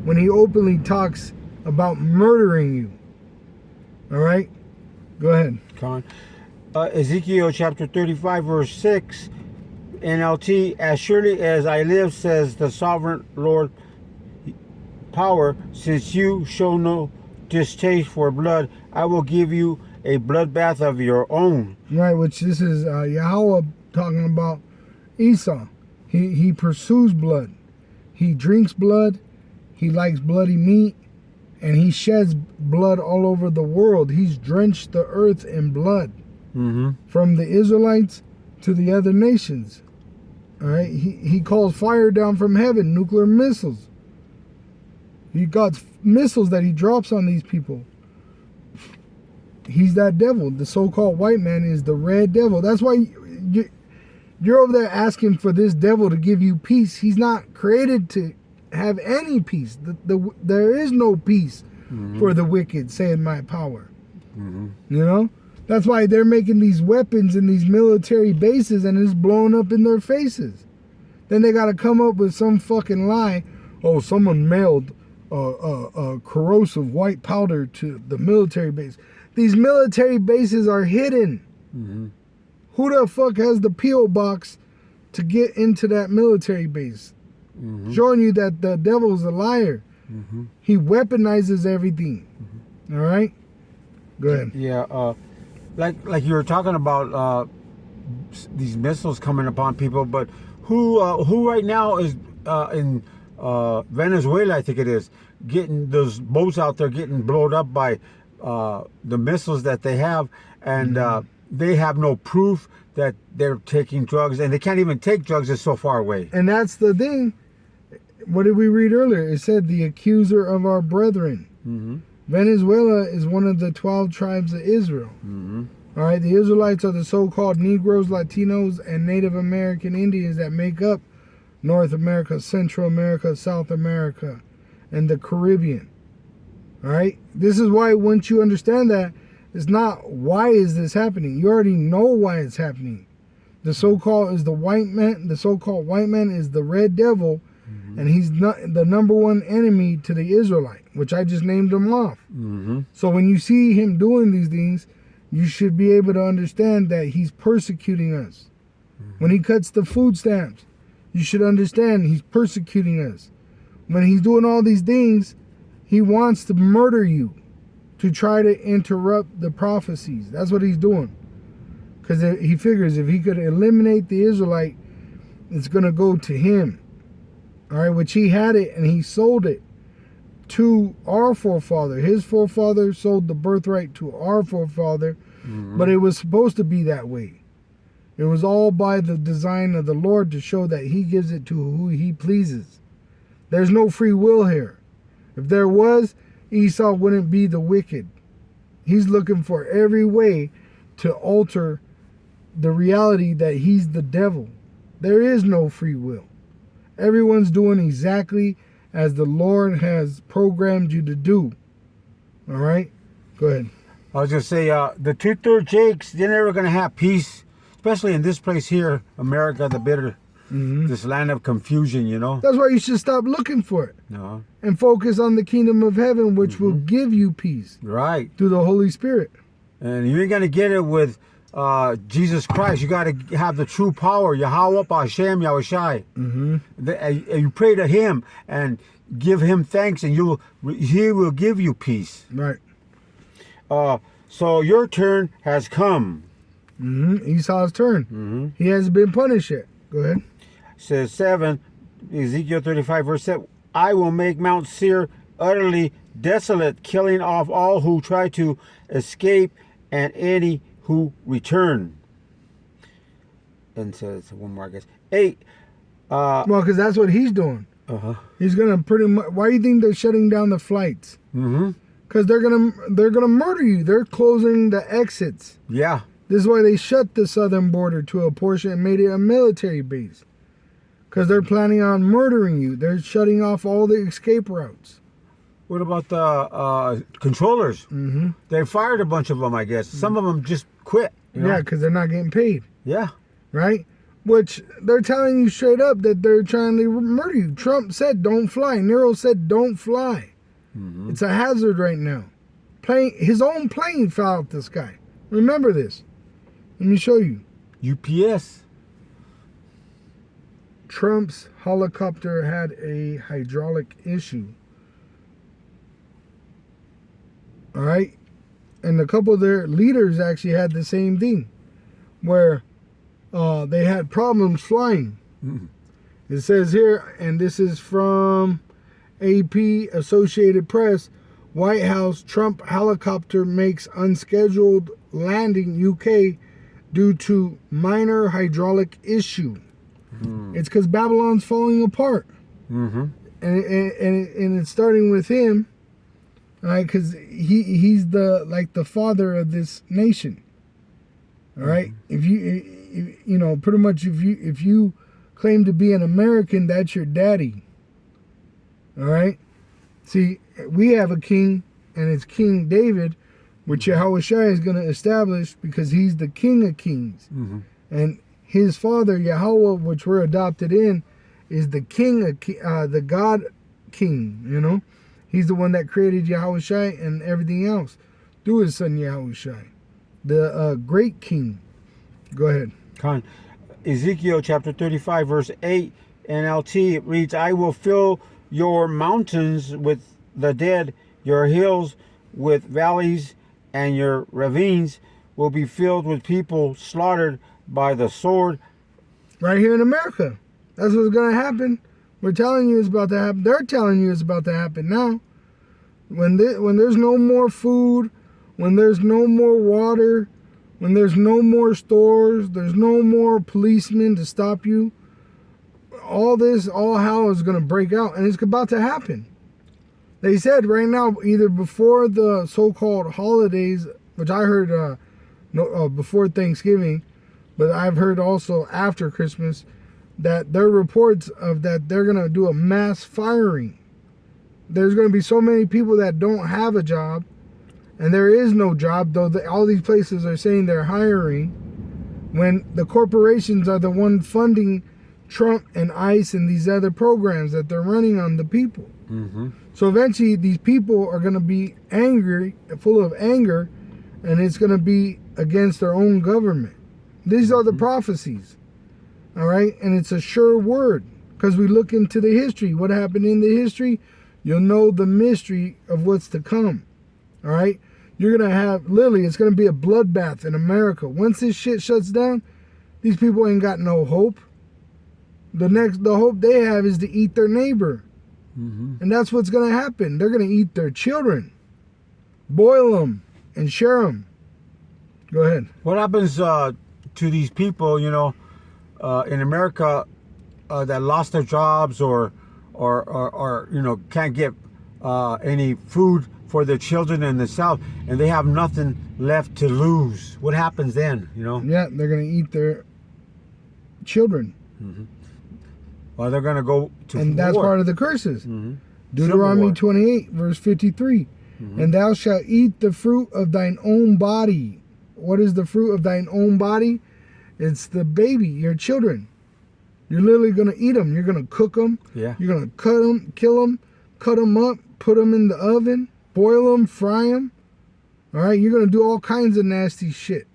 Speaker 1: when he openly talks about murdering you. All right? Go ahead.
Speaker 2: Con. Ezekiel chapter 35, verse 6, NLT, as surely as I live, says the sovereign Lord power, since you show no distaste for blood, I will give you a bloodbath of your own.
Speaker 1: Right, which this is Yahweh talking about Esau. He pursues blood. He drinks blood. He likes bloody meat. And he sheds blood all over the world. He's drenched the earth in blood. From the Israelites to the other nations. All right? He calls fire down from heaven, nuclear missiles. He got missiles that he drops on these people. He's that devil. The so-called white man is the red devil. That's why you're over there asking for this devil to give you peace. He's not created to have any peace. There is no peace for the wicked, saying my power. You know? That's why they're making these weapons in these military bases and it's blowing up in their faces. Then they got to come up with some fucking lie. Oh, someone mailed corrosive white powder to the military base. These military bases are hidden. Who the fuck has the P.O. box to get into that military base? Showing you that the devil's a liar. He weaponizes everything. All right? Go ahead.
Speaker 2: Yeah, like you were talking about these missiles coming upon people, but who right now is in Venezuela, I think it is, getting those boats out there getting blown up by the missiles that they have, and they have no proof that they're taking drugs, and they can't even take drugs, it's so far away.
Speaker 1: And that's the thing. What did we read earlier? It said the accuser of our brethren. Venezuela is one of the 12 tribes of Israel. All right, the Israelites are the so-called Negroes, Latinos, and Native American Indians that make up North America, Central America, South America, and the Caribbean. All right, this is why once you understand that, it's not why is this happening. You already know why it's happening. The so-called is the white man. The so-called white man is the red devil, and he's not the number one enemy to the Israelite, which I just named him off. So when you see him doing these things, you should be able to understand that he's persecuting us. When he cuts the food stamps, you should understand he's persecuting us. When he's doing all these things, he wants to murder you, to try to interrupt the prophecies. That's what he's doing. Because he figures if he could eliminate the Israelite, it's going to go to him. All right, which he had it and he sold it to our forefather. His forefather sold the birthright to our forefather, but it was supposed to be that way. It was all by the design of the Lord to show that he gives it to who he pleases. There's no free will here. If there was, Esau wouldn't be the wicked. He's looking for every way to alter the reality that he's the devil. There is no free will. Everyone's doing exactly as the Lord has programmed you to do. All right? Go ahead.
Speaker 2: I was just say, the 2/3 Jakes, they're never going to have peace, especially in this place here, America, the bitter, this land of confusion, you know?
Speaker 1: That's why you should stop looking for it
Speaker 2: No.
Speaker 1: and focus on the kingdom of heaven, which will give you peace
Speaker 2: Right.
Speaker 1: through the Holy Spirit.
Speaker 2: And you ain't going to get it with Jesus Christ. You got to have the true power, Yahweh, Hashem, Yahushai. You pray to him and give him thanks, and he will give you peace.
Speaker 1: Right.
Speaker 2: So your turn has come.
Speaker 1: Esau's turn. He hasn't been punished yet. Go ahead.
Speaker 2: Says 7, Ezekiel 35, verse 7, I will make Mount Seir utterly desolate, killing off all who try to escape and any who return. And says one more, I guess. 8.
Speaker 1: Well, because that's what he's doing. He's gonna pretty much. Why do you think they're shutting down the flights? Because they're gonna murder you. They're closing the exits.
Speaker 2: Yeah.
Speaker 1: This is why they shut the southern border to a portion and made it a military base. Because they're planning on murdering you. They're shutting off all the escape routes.
Speaker 2: What about the controllers? They fired a bunch of them, I guess. Some of them just quit. You know?
Speaker 1: Yeah, because they're not getting paid.
Speaker 2: Yeah.
Speaker 1: Right? Which they're telling you straight up that they're trying to murder you. Trump said don't fly. Nero said don't fly. It's a hazard right now. His own plane fell out the sky. Remember this. Let me show you.
Speaker 2: UPS.
Speaker 1: Trump's helicopter had a hydraulic issue. All right? And a couple of their leaders actually had the same thing. Where they had problems flying. It says here, and this is from AP, Associated Press, White House, Trump helicopter makes unscheduled landing UK due to minor hydraulic issue. It's because Babylon's falling apart. And it's starting with him, right? Because he's the father of this nation. All right? If you know, pretty much if you claim to be an American, that's your daddy. All right? See, we have a king, and it's King David, which Yahushua is going to establish because he's the King of Kings. And his father, Yahweh, which we're adopted in, is the King of the God King, you know? He's the one that created Yahushua and everything else through his son Yahushua, the great king. Go ahead.
Speaker 2: Ezekiel chapter 35, verse 8, NLT, it reads, I will fill your mountains with the dead, your hills with valleys, and your ravines will be filled with people slaughtered by the sword.
Speaker 1: Right here in America. That's what's going to happen. We're telling you it's about to happen. They're telling you it's about to happen now. When there's no more food, when there's no more water, when there's no more stores, there's no more policemen to stop you, all hell is going to break out, and it's about to happen. They said right now, either before the so-called holidays, which I heard before Thanksgiving, but I've heard also after Christmas, that there are reports of that they're going to do a mass firing. There's going to be so many people that don't have a job, and there is no job, though all these places are saying they're hiring, when the corporations are the one funding Trump and ICE and these other programs that they're running on the people. So eventually these people are going to be angry, full of anger, and it's going to be against their own government. These are the prophecies. All right? And it's a sure word, because we look into the history. What happened in the history? You'll know the mystery of what's to come. All right? You're going to have, literally, it's going to be a bloodbath in America. Once this shit shuts down, these people ain't got no hope. The hope they have is to eat their neighbor. And that's what's going to happen. They're going to eat their children, boil them, and share them. Go ahead.
Speaker 2: What happens to these people, you know, in America that lost their jobs or you know, can't get any food for their children in the South, and they have nothing left to lose. What happens then, you know?
Speaker 1: Yeah, they're going to eat their children.
Speaker 2: Well, they're going to go to
Speaker 1: And that's
Speaker 2: war.
Speaker 1: part of the curses.
Speaker 2: Mm-hmm.
Speaker 1: Deuteronomy
Speaker 2: War.
Speaker 1: 28, verse 53. And thou shalt eat the fruit of thine own body. What is the fruit of thine own body? It's the baby, your children. You're literally going to eat them. You're going to cook them.
Speaker 2: Yeah.
Speaker 1: You're going to cut them, kill them, cut them up, put them in the oven, boil them, fry them. All right? You're going to do all kinds of nasty shit.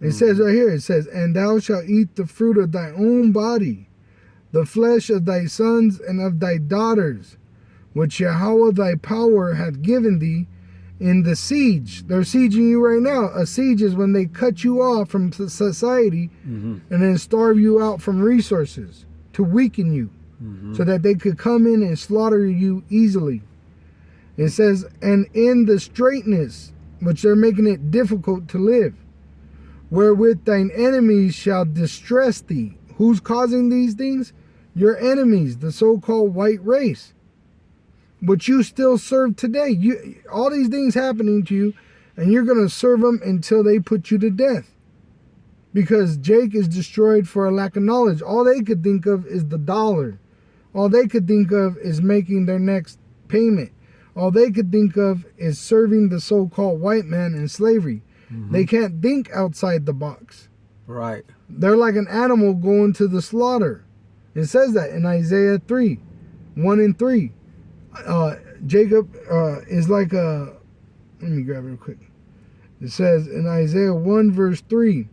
Speaker 1: It says right here, it says, and thou shalt eat the fruit of thy own body, the flesh of thy sons and of thy daughters, which Yahweh thy power hath given thee in the siege. They're sieging you right now. A siege is when they cut you off from society and then starve you out from resources to weaken you so that they could come in and slaughter you easily. It says, and in the straitness, which they're making it difficult to live, wherewith thine enemies shall distress thee. Who's causing these things? Your enemies, the so-called white race, but you still serve today. All these things happening to you, and you're going to serve them until they put you to death. Because Jake is destroyed for a lack of knowledge. All they could think of is the dollar. All they could think of is making their next payment. All they could think of is serving the so-called white man in slavery. They can't think outside the box.
Speaker 2: Right.
Speaker 1: They're like an animal going to the slaughter. It says that in Isaiah 3, 1 and 3. Jacob is like a... Let me grab it real quick. It says in Isaiah 1 verse 3,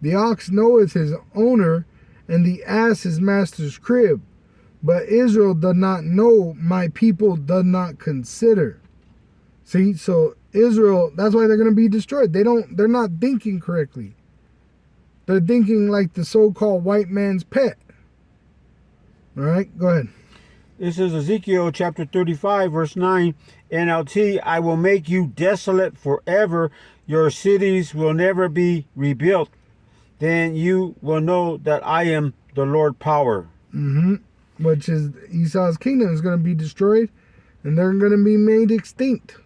Speaker 1: the ox knoweth his owner, and the ass his master's crib. But Israel does not know, my people does not consider. See, so Israel, that's why they're going to be destroyed. They're not thinking correctly. They're thinking like the so-called white man's pet. All right, go ahead.
Speaker 2: This is Ezekiel chapter 35, verse 9, NLT. I will make you desolate forever. Your cities will never be rebuilt. Then you will know that I am the Lord power.
Speaker 1: Which is Esau's kingdom is going to be destroyed, and they're going to be made extinct.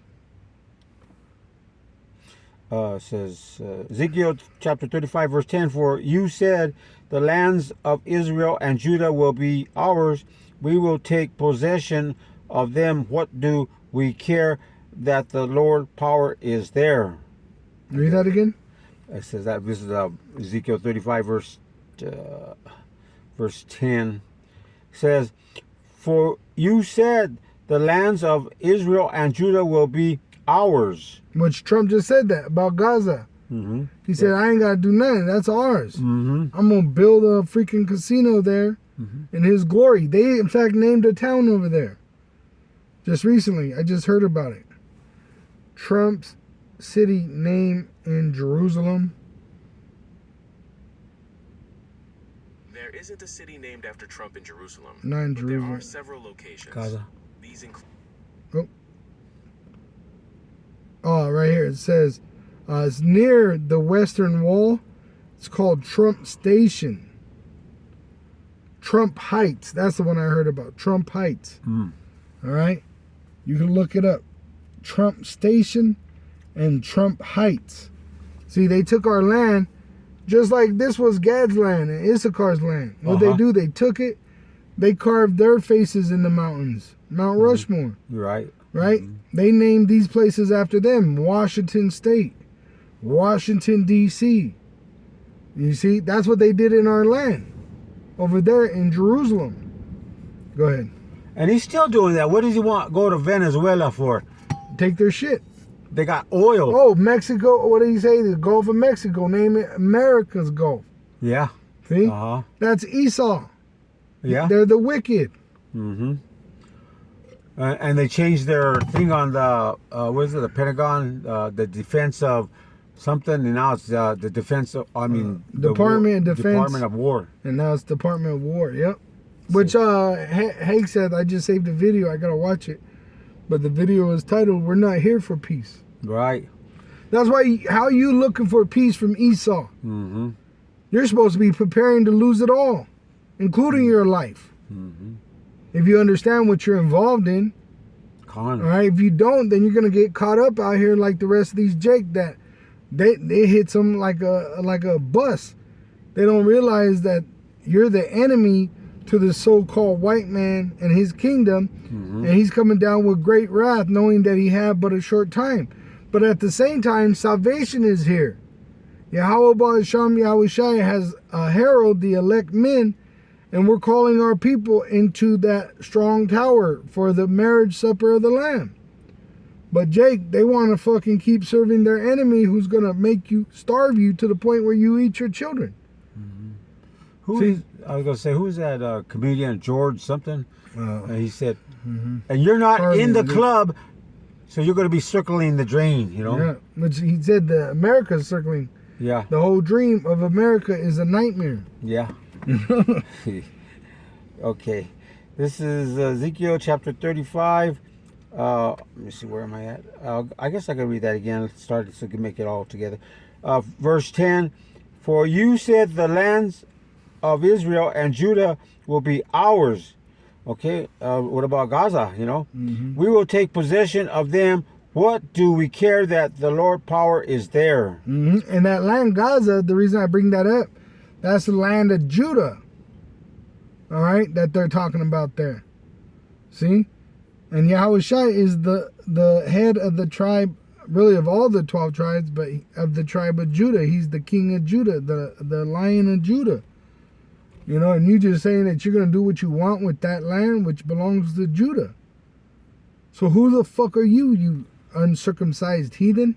Speaker 2: Says Ezekiel chapter 35, verse 10, for you said the lands of Israel and Judah will be ours. We will take possession of them. What do we care that the Lord power is there?
Speaker 1: Read that again.
Speaker 2: It says that this is Ezekiel 35, verse 10. It says, for you said the lands of Israel and Judah will be ours.
Speaker 1: Which Trump just said that about Gaza. He said, I ain't got to do nothing. That's ours. I'm going to build a freaking casino there in his glory. They, in fact, named a town over there. Just recently. I just heard about it. Trump's city name in Jerusalem.
Speaker 3: There isn't a city named after Trump in Jerusalem.
Speaker 1: Not in
Speaker 3: but
Speaker 1: Jerusalem.
Speaker 3: there are several locations.
Speaker 2: Gaza.
Speaker 3: These include...
Speaker 1: Oh, right here. It says, it's near the Western Wall. It's called Trump Station. Trump Heights. That's the one I heard about. Trump Heights. All right? You can look it up. Trump Station and Trump Heights. See, they took our land just like this was Gad's land and Issachar's land. What they do, they took it. They carved their faces in the mountains. Mount Rushmore.
Speaker 2: Right.
Speaker 1: Right? They named these places after them. Washington State. Washington, D.C. You see? That's what they did in our land. Over there in Jerusalem. Go ahead.
Speaker 2: And he's still doing that. What does he want go to Venezuela for?
Speaker 1: Take their shit.
Speaker 2: They got oil.
Speaker 1: Oh, Mexico. What did he say? The Gulf of Mexico. Name it America's Gulf.
Speaker 2: Yeah.
Speaker 1: See?
Speaker 2: Uh-huh.
Speaker 1: That's Esau.
Speaker 2: Yeah.
Speaker 1: They're the wicked.
Speaker 2: And they changed their thing on the, what is it, the Pentagon, the defense of something, and now it's the defense of, the
Speaker 1: Department of Defense.
Speaker 2: Department of War.
Speaker 1: And now it's Department of War. Yep. Which Hank said, I just saved the video. I got to watch it. But the video is titled, We're Not Here for Peace.
Speaker 2: Right.
Speaker 1: That's why, how you looking for peace from Esau?
Speaker 2: Mm-hmm.
Speaker 1: You're supposed to be preparing to lose it all, including your life.
Speaker 2: Mm-hmm.
Speaker 1: If you understand what you're involved in. All right, if you don't, then you're gonna get caught up out here like the rest of these Jake that they hit some like a bus. They don't realize that you're the enemy to the so-called white man and his kingdom, and he's coming down with great wrath, knowing that he had but a short time. But at the same time, salvation is here. Yahweh Ba'asham Yahushai has heralded the elect men, and we're calling our people into that strong tower for the marriage supper of the Lamb. But Jake, they want to fucking keep serving their enemy who's going to make you, starve you to the point where you eat your children.
Speaker 2: I was going to say, who's that comedian, George something? He said, and you're not in the club, so you're going to be circling the drain, you know?
Speaker 1: Yeah, which he said the America's circling.
Speaker 2: Yeah.
Speaker 1: The whole dream of America is a nightmare.
Speaker 2: Yeah. Okay. This is Ezekiel chapter 35. Let me see, where am I at? I guess I can read that again. Let's start so we can make it all together. Verse 10. For you said the lands of Israel and Judah will be ours. Okay. What about Gaza? You know, we will take possession of them. What do we care that the Lord power is there?
Speaker 1: And that land, Gaza, the reason I bring that up, that's the land of Judah. All right, that they're talking about there. See? And Yahushua is the head of the tribe, really of all the 12 tribes, but of the tribe of Judah. He's the king of Judah, the lion of Judah. You know, and you just saying that you're going to do what you want with that land, which belongs to Judah. So who the fuck are you, you uncircumcised heathen?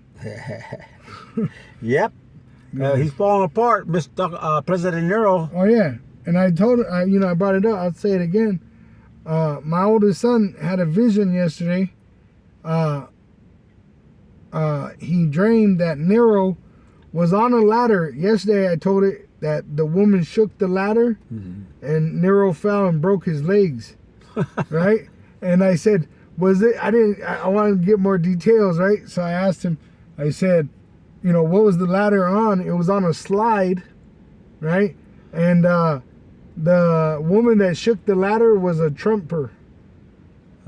Speaker 2: Yep. He's falling apart, Mr. President Nero.
Speaker 1: Oh, yeah. And I told her, I brought it up. I'll say it again. My oldest son had a vision yesterday. He dreamed that Nero was on a ladder. Yesterday I told it that the woman shook the ladder and Nero fell and broke his legs. Right? And I said, I wanted to get more details, right? So I asked him, I said, what was the ladder on? It was on a slide, right? And the woman that shook the ladder was a trumper.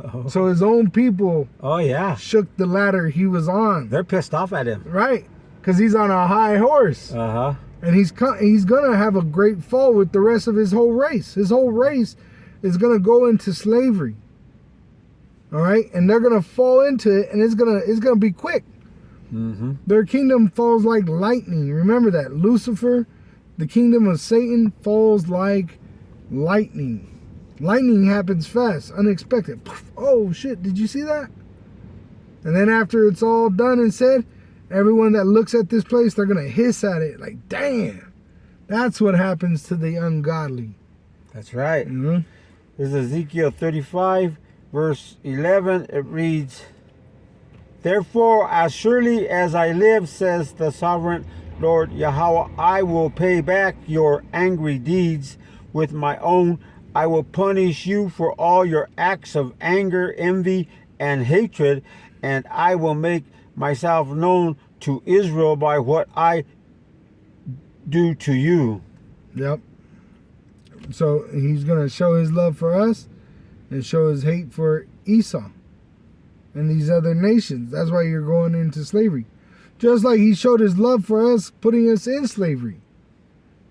Speaker 1: Oh. So his own people shook the ladder he was on.
Speaker 2: They're pissed off at him.
Speaker 1: Right. Because he's on a high horse.
Speaker 2: Uh-huh.
Speaker 1: And he's going to have a great fall with the rest of his whole race. His whole race is going to go into slavery. All right? And they're going to fall into it, and it's going to be quick.
Speaker 2: Mm-hmm.
Speaker 1: Their kingdom falls like lightning. Remember that. Lucifer, the kingdom of Satan, falls like lightning. Lightning happens fast, unexpected. Oh shit, did you see that? And then after it's all done and said, everyone that looks at this place, they're going to hiss at it like, damn. That's what happens to the ungodly.
Speaker 2: That's right.
Speaker 1: Mm-hmm.
Speaker 2: This is Ezekiel 35, verse 11. It reads, Therefore, as surely as I live, says the sovereign Lord Yahweh, I will pay back your angry deeds with my own. I will punish you for all your acts of anger, envy, and hatred, and I will make myself known to Israel by what I do to you.
Speaker 1: Yep. So he's going to show his love for us and show his hate for Esau and these other nations. That's why you're going into slavery. Just like he showed his love for us, putting us in slavery.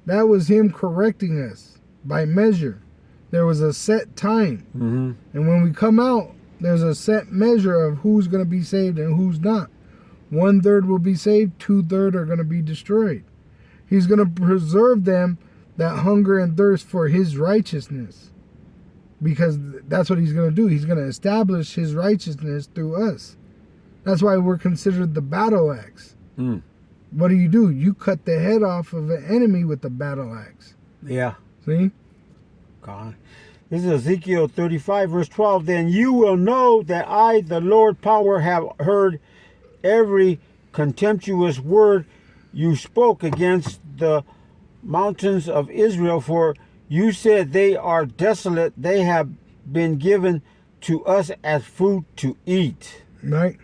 Speaker 1: That was him correcting us by measure. There was a set time.
Speaker 2: Mm-hmm.
Speaker 1: And when we come out, there's a set measure of who's going to be saved and who's not. 1/3 will be saved, 2/3 are going to be destroyed. He's going to preserve them that hunger and thirst for his righteousness. Because that's what he's going to do. He's going to establish his righteousness through us. That's why we're considered the battle axe.
Speaker 2: Mm.
Speaker 1: What do? You cut the head off of an enemy with the battle axe.
Speaker 2: Yeah.
Speaker 1: See?
Speaker 2: God. This is Ezekiel 35, verse 12. Then you will know that I, the Lord power, have heard every contemptuous word you spoke against the mountains of Israel, for you said they are desolate. They have been given to us as food to eat.
Speaker 1: Right.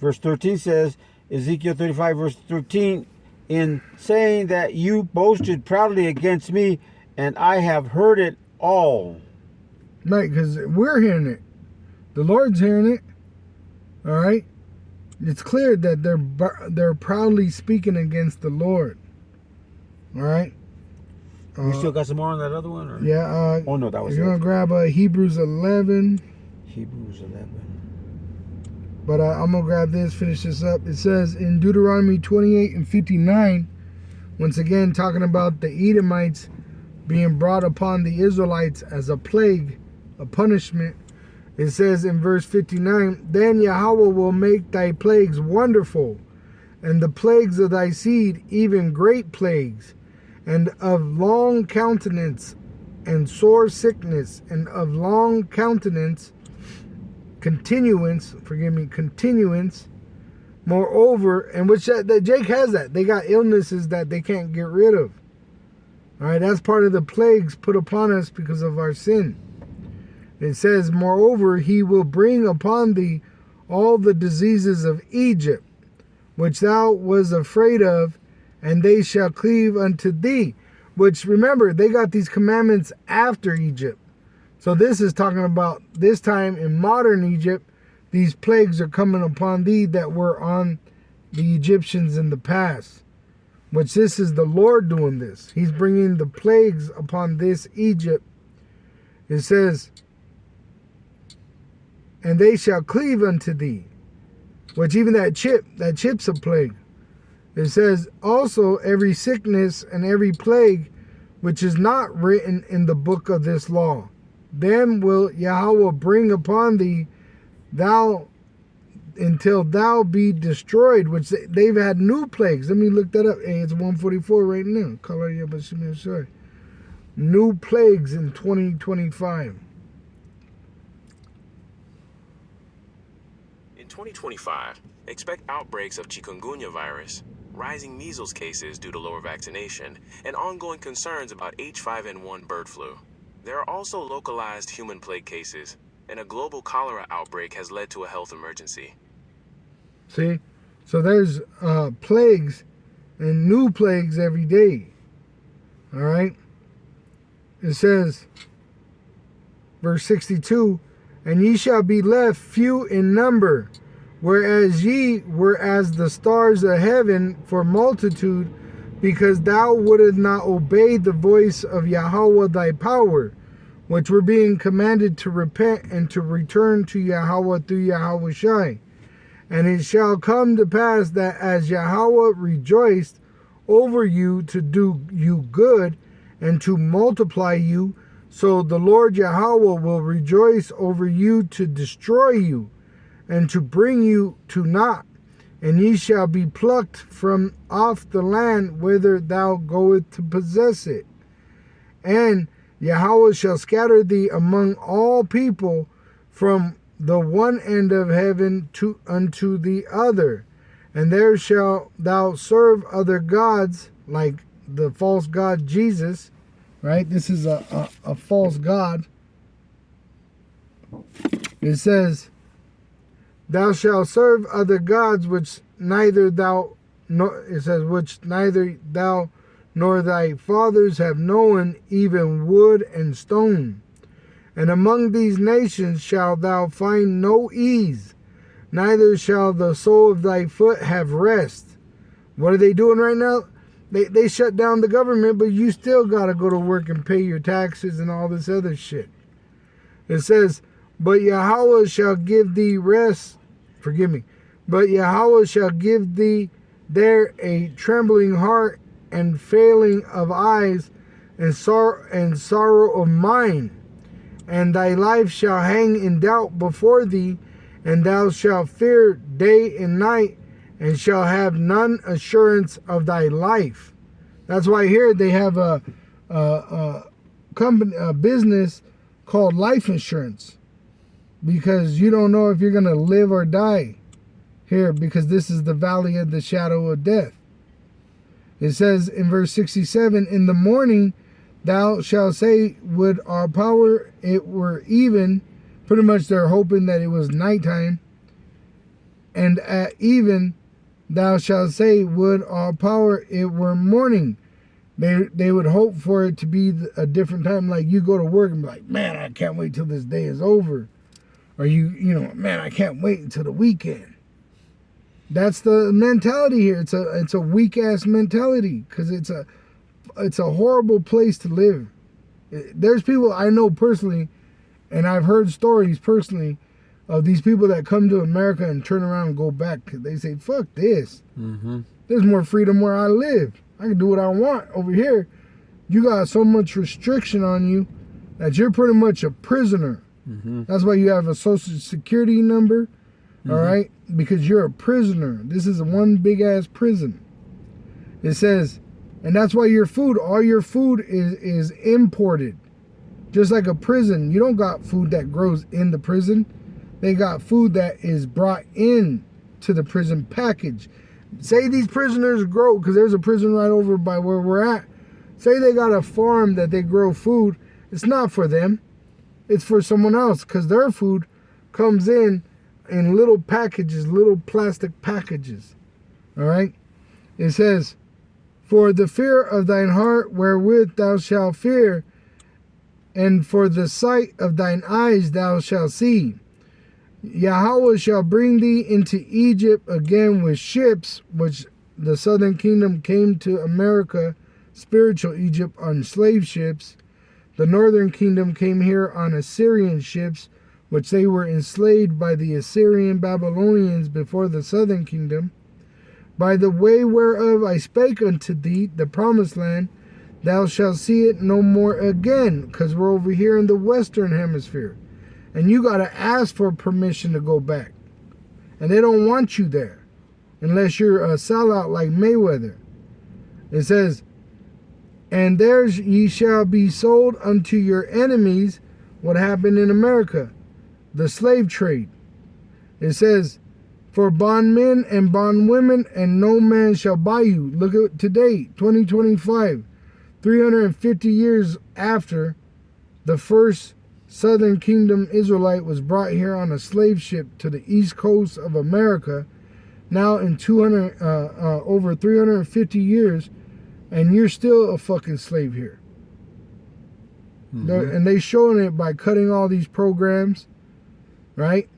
Speaker 2: Verse 13 says, Ezekiel 35 verse 13, in saying that you boasted proudly against me, and I have heard it all.
Speaker 1: Right, because we're hearing it. The Lord's hearing it. All right? It's clear that they're proudly speaking against the Lord. All right?
Speaker 2: You still got some more on that other one? Or?
Speaker 1: Yeah.
Speaker 2: Oh, no, that was
Speaker 1: you're going to grab Hebrews 11.
Speaker 2: Hebrews 11.
Speaker 1: But I'm going to grab this, finish this up. It says in Deuteronomy 28 and 59, once again talking about the Edomites being brought upon the Israelites as a plague, a punishment. It says in verse 59, then Yahweh will make thy plagues wonderful, and the plagues of thy seed even great plagues, and of long countenance, and sore sickness, and of long countenance, continuance, moreover, and which that Jake has that. They got illnesses that they can't get rid of. All right, that's part of the plagues put upon us because of our sin. It says, moreover, he will bring upon thee all the diseases of Egypt, which thou was afraid of, and they shall cleave unto thee. Which, remember, they got these commandments after Egypt. So this is talking about this time in modern Egypt, these plagues are coming upon thee that were on the Egyptians in the past. Which this is the Lord doing this. He's bringing the plagues upon this Egypt. It says, and they shall cleave unto thee. Which even that chip's a plague. It says, also every sickness and every plague which is not written in the book of this law, them will Yahweh bring upon thee, thou until thou be destroyed. Which they've had new plagues. Let me look that up. Hey, it's 144 right now. New plagues in 2025.
Speaker 3: In 2025, expect outbreaks of chikungunya virus, rising measles cases due to lower vaccination, and ongoing concerns about H5N1 bird flu. There are also localized human plague cases, and a global cholera outbreak has led to a health emergency.
Speaker 1: See? So there's plagues and new plagues every day. All right? It says, verse 62, and ye shall be left few in number, whereas ye were as the stars of heaven for multitude, because thou wouldest not obey the voice of Yahweh thy power, which were being commanded to repent and to return to Yahweh through Yahushai. And it shall come to pass that as Yahweh rejoiced over you to do you good and to multiply you, so the Lord Yahweh will rejoice over you to destroy you and to bring you to naught. And ye shall be plucked from off the land whither thou goest to possess it. And Yahweh shall scatter thee among all people from the one end of heaven unto the other. And there shalt thou serve other gods, like the false god Jesus. Right? This is a false god. It says, thou shalt serve other gods which neither thou nor thy fathers have known, even wood and stone. And among these nations shalt thou find no ease, neither shall the sole of thy foot have rest. What are they doing right now? They shut down the government, but you still got to go to work and pay your taxes and all this other shit. It says, but Yahweh shall give thee rest. But Yahweh shall give thee there a trembling heart and failing of eyes and sorrow of mind. And thy life shall hang in doubt before thee, and thou shalt fear day and night, and shall have none assurance of thy life. That's why here they have a business called life insurance, because you don't know if you're going to live or die here, because this is the valley of the shadow of death. It says in verse 67, in the morning thou shalt say, would our power it were even. Pretty much they're hoping that it was nighttime. And at even thou shalt say, would all power it were morning. They would hope for it to be a different time. Like you go to work and be like, man, I can't wait till this day is over. Or you know, man, I can't wait until the weekend. That's the mentality here. It's a weak ass mentality because it's a horrible place to live. There's people I know personally, and I've heard stories personally of these people that come to America and turn around and go back. They say, fuck this.
Speaker 2: Mm-hmm.
Speaker 1: There's more freedom where I live. I can do what I want. Over here, you got so much restriction on you that you're pretty much a prisoner.
Speaker 2: Mm-hmm.
Speaker 1: That's why you have a social security number, all right? Because you're a prisoner. This is one big ass prison. It says, and that's why your food, all your food is imported. Just like a prison, you don't got food that grows in the prison. They got food that is brought in to the prison package. Say these prisoners grow, because there's a prison right over by where we're at. Say they got a farm that they grow food. It's not for them. It's for someone else, because their food comes in little packages, little plastic packages. All right? It says, for the fear of thine heart wherewith thou shalt fear, and for the sight of thine eyes thou shalt see. Yahweh shall bring thee into Egypt again with ships, which the southern kingdom came to America, spiritual Egypt, on slave ships. The northern kingdom came here on Assyrian ships, which they were enslaved by the Assyrian Babylonians before the southern kingdom. By the way whereof I spake unto thee, the promised land, thou shalt see it no more again, because we're over here in the western hemisphere. And you got to ask for permission to go back. And they don't want you there, unless you're a sellout like Mayweather. It says, and there ye shall be sold unto your enemies. What happened in America? The slave trade. It says, for bondmen and bondwomen, and no man shall buy you. Look at today, 2025, 350 years after the first Southern Kingdom Israelite was brought here on a slave ship to the east coast of America. Now in over 350 years, and you're still a fucking slave here. And they showing it by cutting all these programs, right?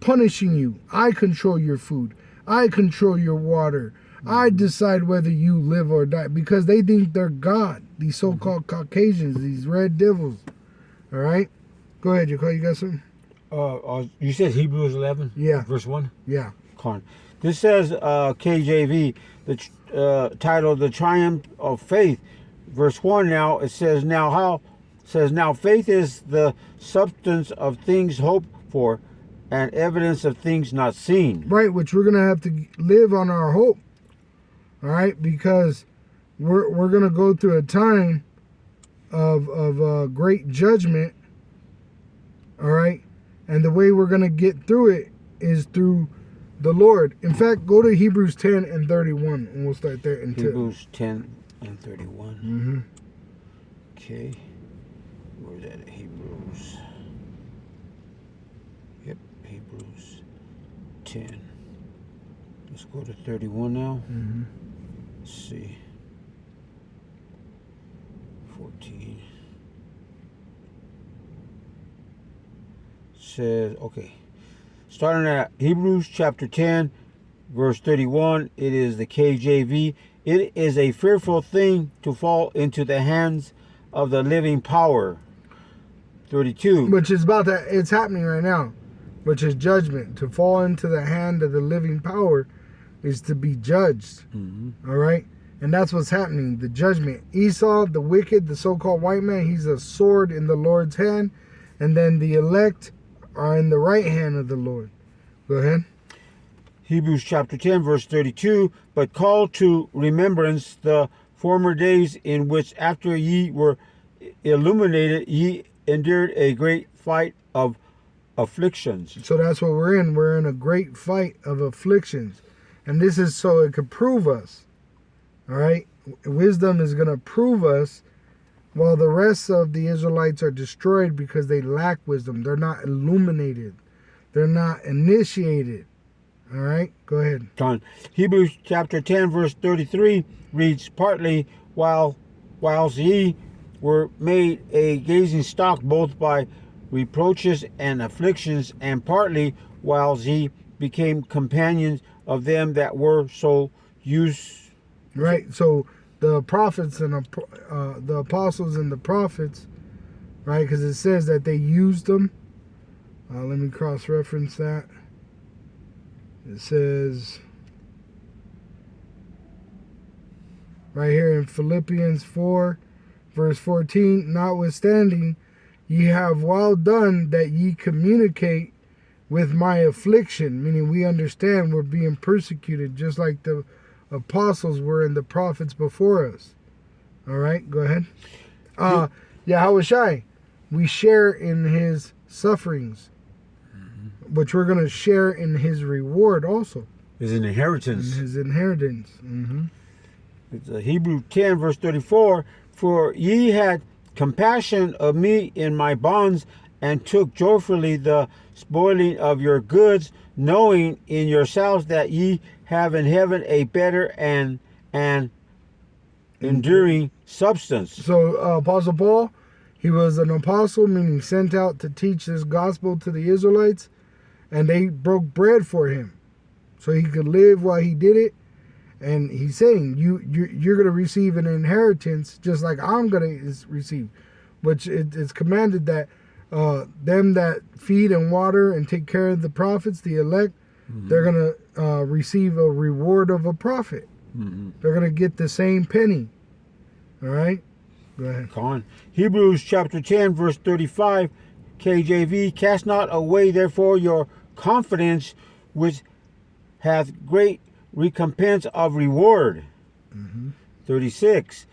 Speaker 1: Punishing you. I control your food. I control your water. I decide whether you live or die, because they think they're God. These so-called Caucasians, these red devils. All right? Go ahead, you got something?
Speaker 2: You said Hebrews 11?
Speaker 1: Yeah.
Speaker 2: Verse 1?
Speaker 1: Yeah.
Speaker 2: Con. This says, KJV, the title, The Triumph of Faith. Verse 1 now, it says, now faith is the substance of things hoped for and evidence of things not seen.
Speaker 1: Right, which we're going to have to live on our hope. All right, because we're going to go through a time of great judgment. All right, and the way we're going to get through it is through the Lord. In fact, go to Hebrews 10 and 31, and we'll start there.
Speaker 2: Hebrews 10 and 31.
Speaker 1: Mm-hmm.
Speaker 2: Okay, where's that? Hebrews. Yep, Hebrews 10. Let's go to 31 now.
Speaker 1: Mm-hmm.
Speaker 2: Let's see. 14. Says, okay, starting at Hebrews chapter 10, verse 31, it is the KJV. It is a fearful thing to fall into the hands of the living power. 32.
Speaker 1: Which is about that, it's happening right now, which is judgment. To fall into the hand of the living power is to be judged. All right? And that's what's happening, the judgment. Esau, the wicked, the so-called white man, he's a sword in the Lord's hand. And then the elect are in the right hand of the Lord. Go ahead.
Speaker 2: Hebrews chapter 10, verse 32. But call to remembrance the former days in which after ye were illuminated, ye endured a great fight of afflictions.
Speaker 1: So that's what we're in. We're in a great fight of afflictions. And this is so it could prove us. All right? Wisdom is going to prove us, while the rest of the Israelites are destroyed because they lack wisdom. They're not illuminated. They're not initiated. All right, go ahead.
Speaker 2: Con. Hebrews chapter 10, verse 33 reads, partly whilst ye were made a gazing stock both by reproaches and afflictions, and partly whilst ye became companions of them that were so used.
Speaker 1: Right. So the prophets and the apostles and the prophets, right? Because it says that they used them. Let me cross-reference that. It says right here in Philippians 4, verse 14, notwithstanding, ye have well done that ye communicate with my affliction, meaning we understand we're being persecuted just like the apostles were and the prophets before us. All right, go ahead. Yahushai, we share in his sufferings, which we're going to share in his reward also.
Speaker 2: His inheritance.
Speaker 1: In his inheritance.
Speaker 2: It's Hebrew 10, verse 34. For ye had compassion of me in my bonds, and took joyfully the spoiling of your goods, knowing in yourselves that ye have in heaven a better and enduring substance.
Speaker 1: So Apostle Paul, he was an apostle, meaning sent out to teach this gospel to the Israelites, and they broke bread for him so he could live while he did it. And he's saying you're going to receive an inheritance just like I'm going to receive, which it's commanded that them that feed and water and take care of the prophets, the elect, they're going to receive a reward of a prophet. They're going to get the same penny. All right? Go ahead.
Speaker 2: Come on. Hebrews chapter 10, verse 35, KJV, cast not away therefore your confidence, which hath great recompense of reward. 36.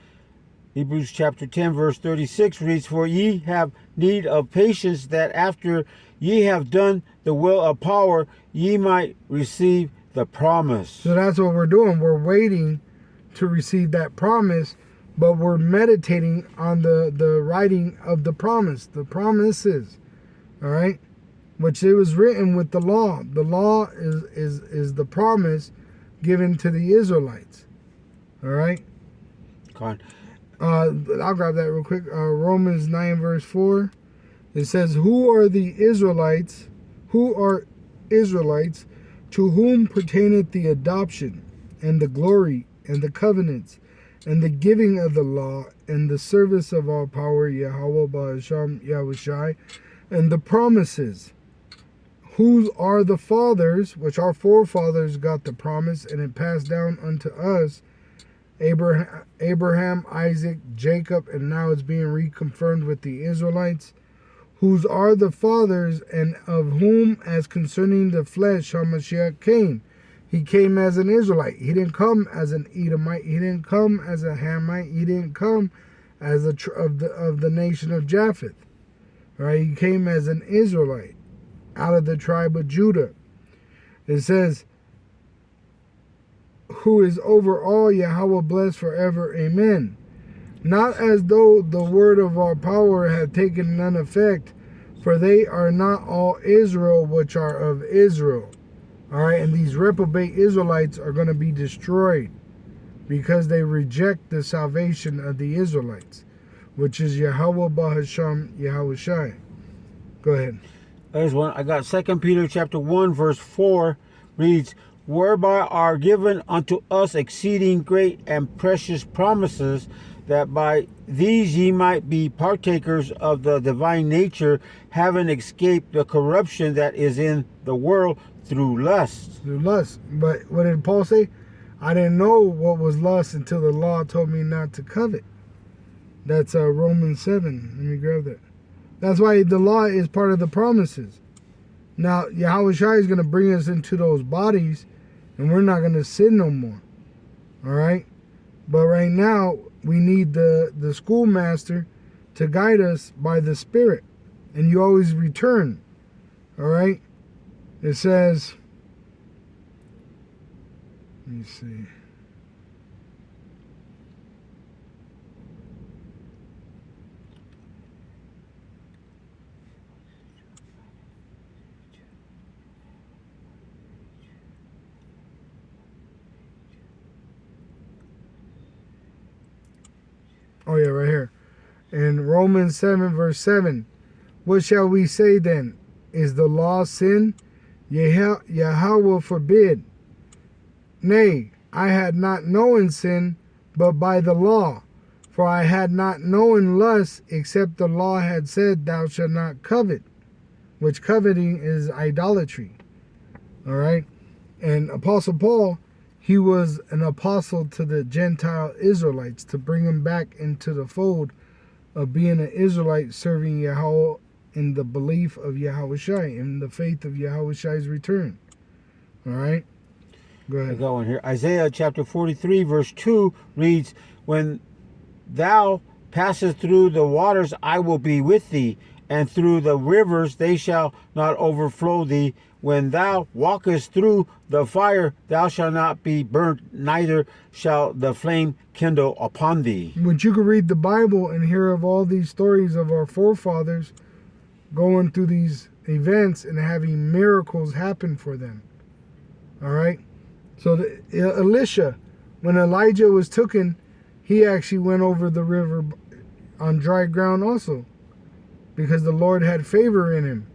Speaker 2: Hebrews chapter 10, verse 36 reads, for ye have need of patience, that after ye have done the will of power, ye might receive the promise.
Speaker 1: So that's what we're doing. We're waiting to receive that promise, but we're meditating on the writing of the promise, the promises. All right? Which it was written with the law. The law is the promise given to the Israelites. All right?
Speaker 2: Come on.
Speaker 1: I'll grab that real quick. Romans 9 verse 4. It says, Who are Israelites to whom pertaineth the adoption and the glory and the covenants and the giving of the law and the service of our power, Yahweh Ba'asham Yahushai, and the promises, whose are the fathers, which our forefathers got the promise, and it passed down unto us, Abraham, Isaac, Jacob, and now it's being reconfirmed with the Israelites, whose are the fathers, and of whom, as concerning the flesh, HaMashiach came. He came as an Israelite. He didn't come as an Edomite. He didn't come as a Hamite. He didn't come as of the nation of Japheth. All right, he came as an Israelite out of the tribe of Judah. It says, who is over all, Yahweh blessed forever. Amen. Not as though the word of our power had taken none effect, for they are not all Israel which are of Israel. All right, and these reprobate Israelites are going to be destroyed because they reject the salvation of the Israelites, which is Yahweh Ba'asham Yahushai. Go ahead.
Speaker 2: There's one. I got 2 Peter chapter 1, verse 4 reads, whereby are given unto us exceeding great and precious promises, that by these ye might be partakers of the divine nature, having escaped the corruption that is in the world through lust.
Speaker 1: Through lust. But what did Paul say? I didn't know what was lust until the law told me not to covet. That's Romans 7. Let me grab that. That's why the law is part of the promises. Now, Yahushua is going to bring us into those bodies, and we're not going to sin no more. All right? But right now, we need the schoolmaster to guide us by the Spirit. And you always return. All right? It says, let me see. Oh yeah, right here. In Romans 7 verse 7. What shall we say then? Is the law sin? Yahweh forbid. Nay, I had not known sin, but by the law. For I had not known lust, except the law had said, thou shalt not covet. Which coveting is idolatry. Alright? And Apostle Paul, he was an apostle to the Gentile Israelites to bring them back into the fold of being an Israelite serving Yahweh in the belief of Yahushai, in the faith of Yahushai's return. Alright? Go ahead.
Speaker 2: Go on here. Isaiah chapter 43 verse 2 reads, when thou passest through the waters, I will be with thee, and through the rivers they shall not overflow thee. When thou walkest through the fire, thou shalt not be burnt, neither shall the flame kindle upon thee.
Speaker 1: But you could read the Bible and hear of all these stories of our forefathers going through these events and having miracles happen for them. All right? So Elisha, when Elijah was taken, he actually went over the river on dry ground also, because the Lord had favor in him.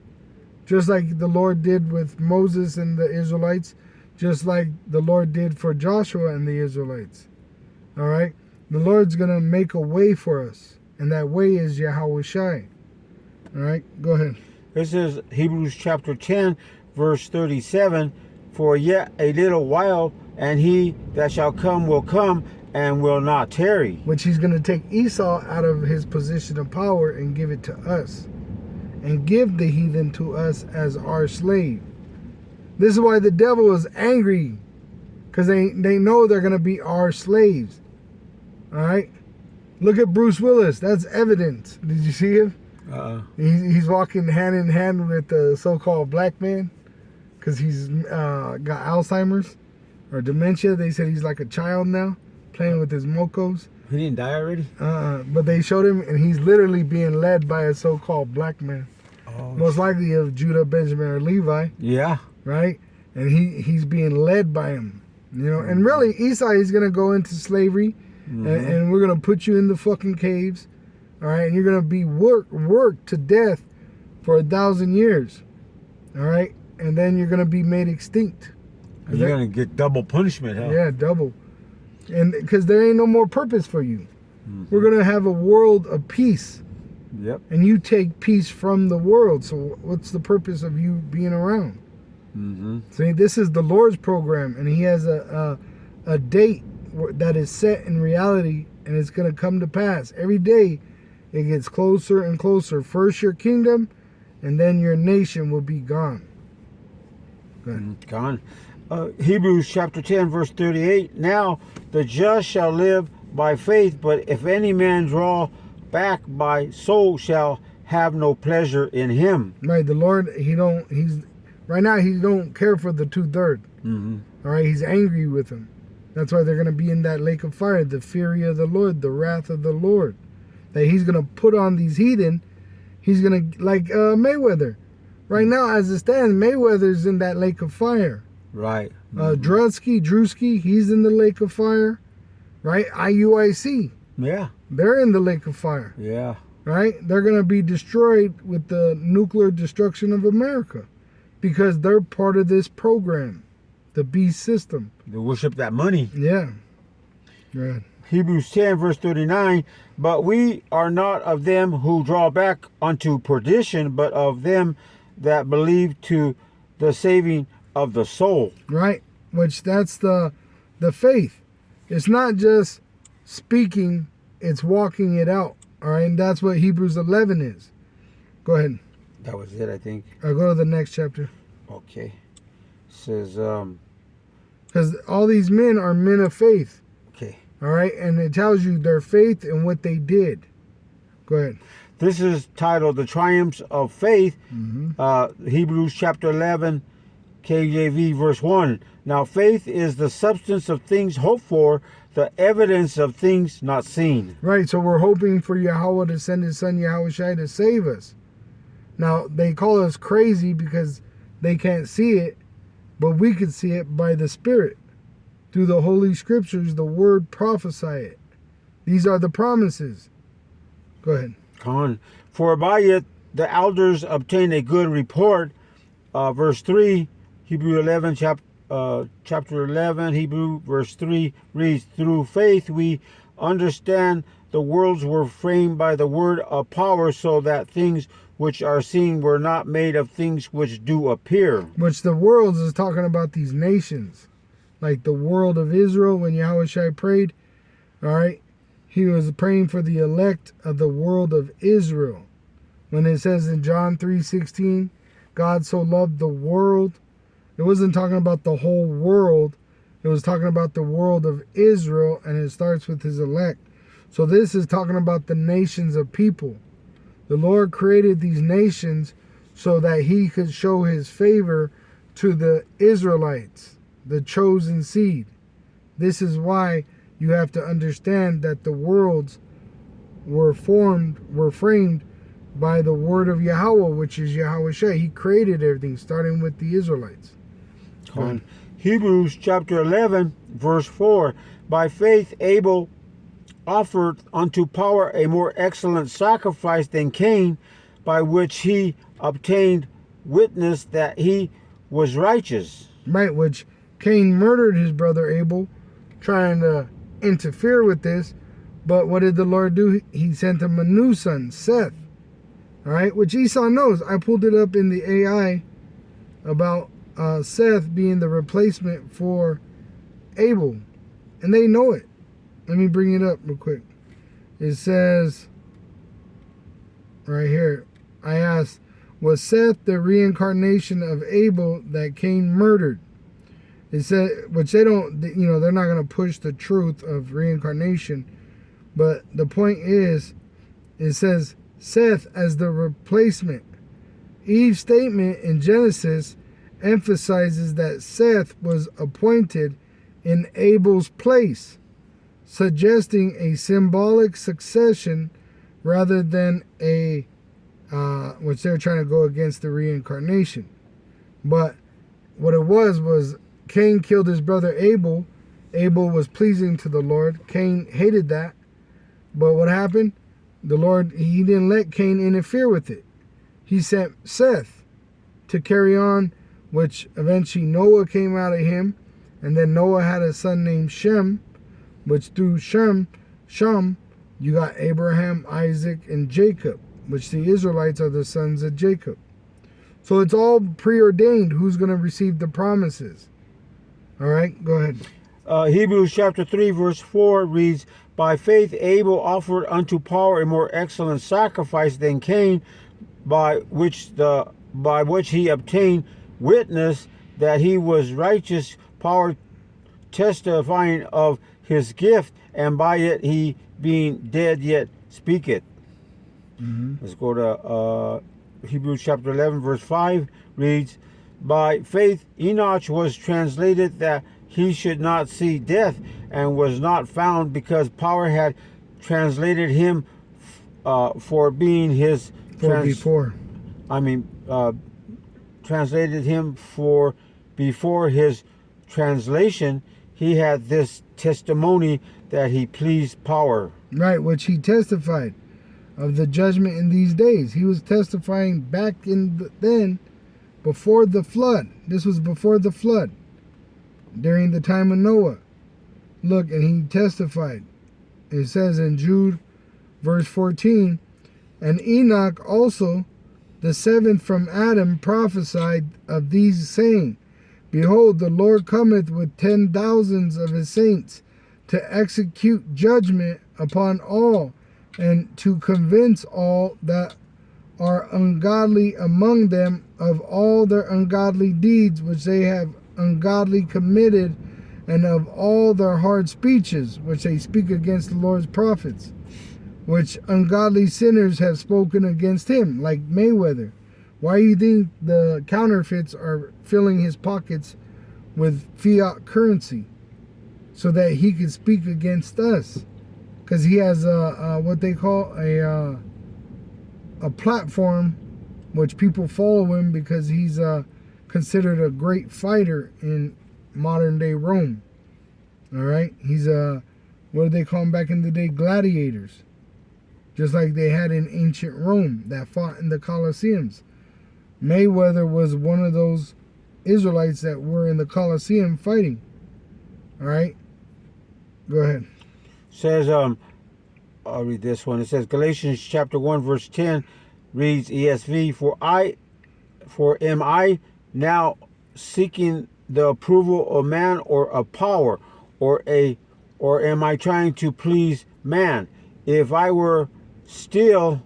Speaker 1: Just like the Lord did with Moses and the Israelites, just like the Lord did for Joshua and the Israelites. All right? The Lord's going to make a way for us, and that way is Yahushai. All right? Go ahead.
Speaker 2: This is Hebrews chapter 10, verse 37. For yet a little while, and he that shall come will come, and will not tarry.
Speaker 1: Which he's going to take Esau out of his position of power and give it to us. And give the heathen to us as our slave. This is why the devil is angry. Because they know they're going to be our slaves. Alright? Look at Bruce Willis. That's evidence. Did you see him? He's walking hand in hand with the so-called black man. Because he's got Alzheimer's or dementia. They said he's like a child now, playing with his mocos.
Speaker 2: He didn't die already?
Speaker 1: But they showed him, and he's literally being led by a so-called black man. Oh, most likely of Judah, Benjamin, or Levi.
Speaker 2: Yeah.
Speaker 1: Right? And he's being led by him. You know, and really, Esau is going to go into slavery, and we're going to put you in the fucking caves. All right? And you're going to be worked to death for 1,000 years. All right? And then you're going to be made extinct.
Speaker 2: You're going to get double punishment, huh?
Speaker 1: Yeah, double. And because there ain't no more purpose for you. We're going to have a world of peace.
Speaker 2: Yep.
Speaker 1: And you take peace from the world. So what's the purpose of you being around? See, this is the Lord's program. And he has a date that is set in reality. And it's going to come to pass. Every day it gets closer and closer. First your kingdom. And then your nation will be gone. Go ahead.
Speaker 2: Gone. Hebrews chapter 10 verse 38. Now the just shall live by faith, but if any man draw back, my soul shall have no pleasure in him.
Speaker 1: Right, the Lord, right now he don't care for the 2/3. All right, he's angry with them. That's why they're going to be in that lake of fire, the fury of the Lord, the wrath of the Lord. That he's going to put on these heathen. He's going to, like Mayweather. Right now, as it stands, Mayweather's in that lake of fire.
Speaker 2: Right.
Speaker 1: Drewski, he's in the lake of fire. Right? IUIC.
Speaker 2: Yeah.
Speaker 1: They're in the lake of fire.
Speaker 2: Yeah.
Speaker 1: Right? They're going to be destroyed with the nuclear destruction of America. Because they're part of this program. The beast system.
Speaker 2: They worship that money.
Speaker 1: Yeah. Right.
Speaker 2: Hebrews 10 verse 39. But we are not of them who draw back unto perdition, but of them that believe to the saving of the soul.
Speaker 1: Right, which that's the faith. It's not just speaking, it's walking it out. All right, and that's what Hebrews 11 is. Go ahead.
Speaker 2: That was it, I think.
Speaker 1: I'll go to the next chapter.
Speaker 2: Okay. It says
Speaker 1: because all these men are men of faith.
Speaker 2: Okay.
Speaker 1: All right, and it tells you their faith and what they did. Go ahead.
Speaker 2: This is titled The Triumphs of Faith. Hebrews chapter 11, KJV verse 1. Now faith is the substance of things hoped for, the evidence of things not seen.
Speaker 1: Right, so we're hoping for Yahweh to send his son Yahushai to save us. Now, they call us crazy because they can't see it, but we can see it by the Spirit. Through the Holy Scriptures, the Word prophesy it. These are the promises. Go ahead.
Speaker 2: Con. For by it the elders obtained a good report. Verse 3, Hebrew 11, chapter 11, Hebrew verse 3 reads, through faith we understand the worlds were framed by the word of power, so that things which are seen were not made of things which do appear.
Speaker 1: Which the worlds is talking about these nations. Like the world of Israel, when Yahushua prayed, all right, he was praying for the elect of the world of Israel. When it says in John 3:16, God so loved the world, it wasn't talking about the whole world. It was talking about the world of Israel, and it starts with his elect. So this is talking about the nations of people. The Lord created these nations so that he could show his favor to the Israelites, the chosen seed. This is why you have to understand that the worlds were framed by the word of Yahweh, which is Yahushua. He created everything, starting with the Israelites.
Speaker 2: On Hebrews chapter 11, verse 4, by faith Abel offered unto power a more excellent sacrifice than Cain, by which he obtained witness that he was righteous.
Speaker 1: Right, which Cain murdered his brother Abel, trying to interfere with this. But what did the Lord do? He sent him a new son, Seth. All right, which Esau knows. I pulled it up in the AI about Seth being the replacement for Abel. And they know it. Let me bring it up real quick. It says, right here, I asked, was Seth the reincarnation of Abel that Cain murdered? It said, which they don't, they're not going to push the truth of reincarnation. But the point is, it says Seth as the replacement. Eve's statement in Genesis emphasizes that Seth was appointed in Abel's place, suggesting a symbolic succession rather than a, which they're trying to go against the reincarnation. But what it was Cain killed his brother Abel. Abel was pleasing to the Lord. Cain hated that. But what happened? The Lord, he didn't let Cain interfere with it. He sent Seth to carry on, which eventually Noah came out of him. And then Noah had a son named Shem, which through Shem, you got Abraham, Isaac, and Jacob, which the Israelites are the sons of Jacob. So it's all preordained who's going to receive the promises. All right, go ahead.
Speaker 2: Hebrews chapter 3, verse 4 reads, by faith Abel offered unto power a more excellent sacrifice than Cain, by which he obtained witness that he was righteous, power testifying of his gift, and by it he being dead yet speaketh. Let's go to Hebrews chapter 11, verse 5 reads, by faith Enoch was translated that he should not see death, and was not found, because power had translated him for being his translated him for before his translation. He had this testimony that he pleased power.
Speaker 1: Right, which he testified of the judgment in these days. He was testifying back then before the flood. This was before the flood, during the time of Noah. Look, and he testified. It says in Jude, verse 14, and Enoch also, the seventh from Adam, prophesied of these, saying, behold, the Lord cometh with 10,000s of his saints to execute judgment upon all, and to convince all that are ungodly among them of all their ungodly deeds which they have ungodly committed, and of all their hard speeches which they speak against the Lord's prophets, which ungodly sinners have spoken against him, like Mayweather. Why do you think the counterfeits are filling his pockets with fiat currency? So that he could speak against us. Because he has what they call a platform, which people follow him because he's considered a great fighter in modern day Rome. All right, he's what did they call them back in the day? Gladiators. Just like they had in ancient Rome that fought in the Colosseums. Mayweather was one of those Israelites that were in the Colosseum fighting. All right? Go ahead.
Speaker 2: Says, I'll read this one. It says, Galatians chapter 1, verse 10 reads ESV, For am I now seeking the approval of man or of power, or am I trying to please man? If I were still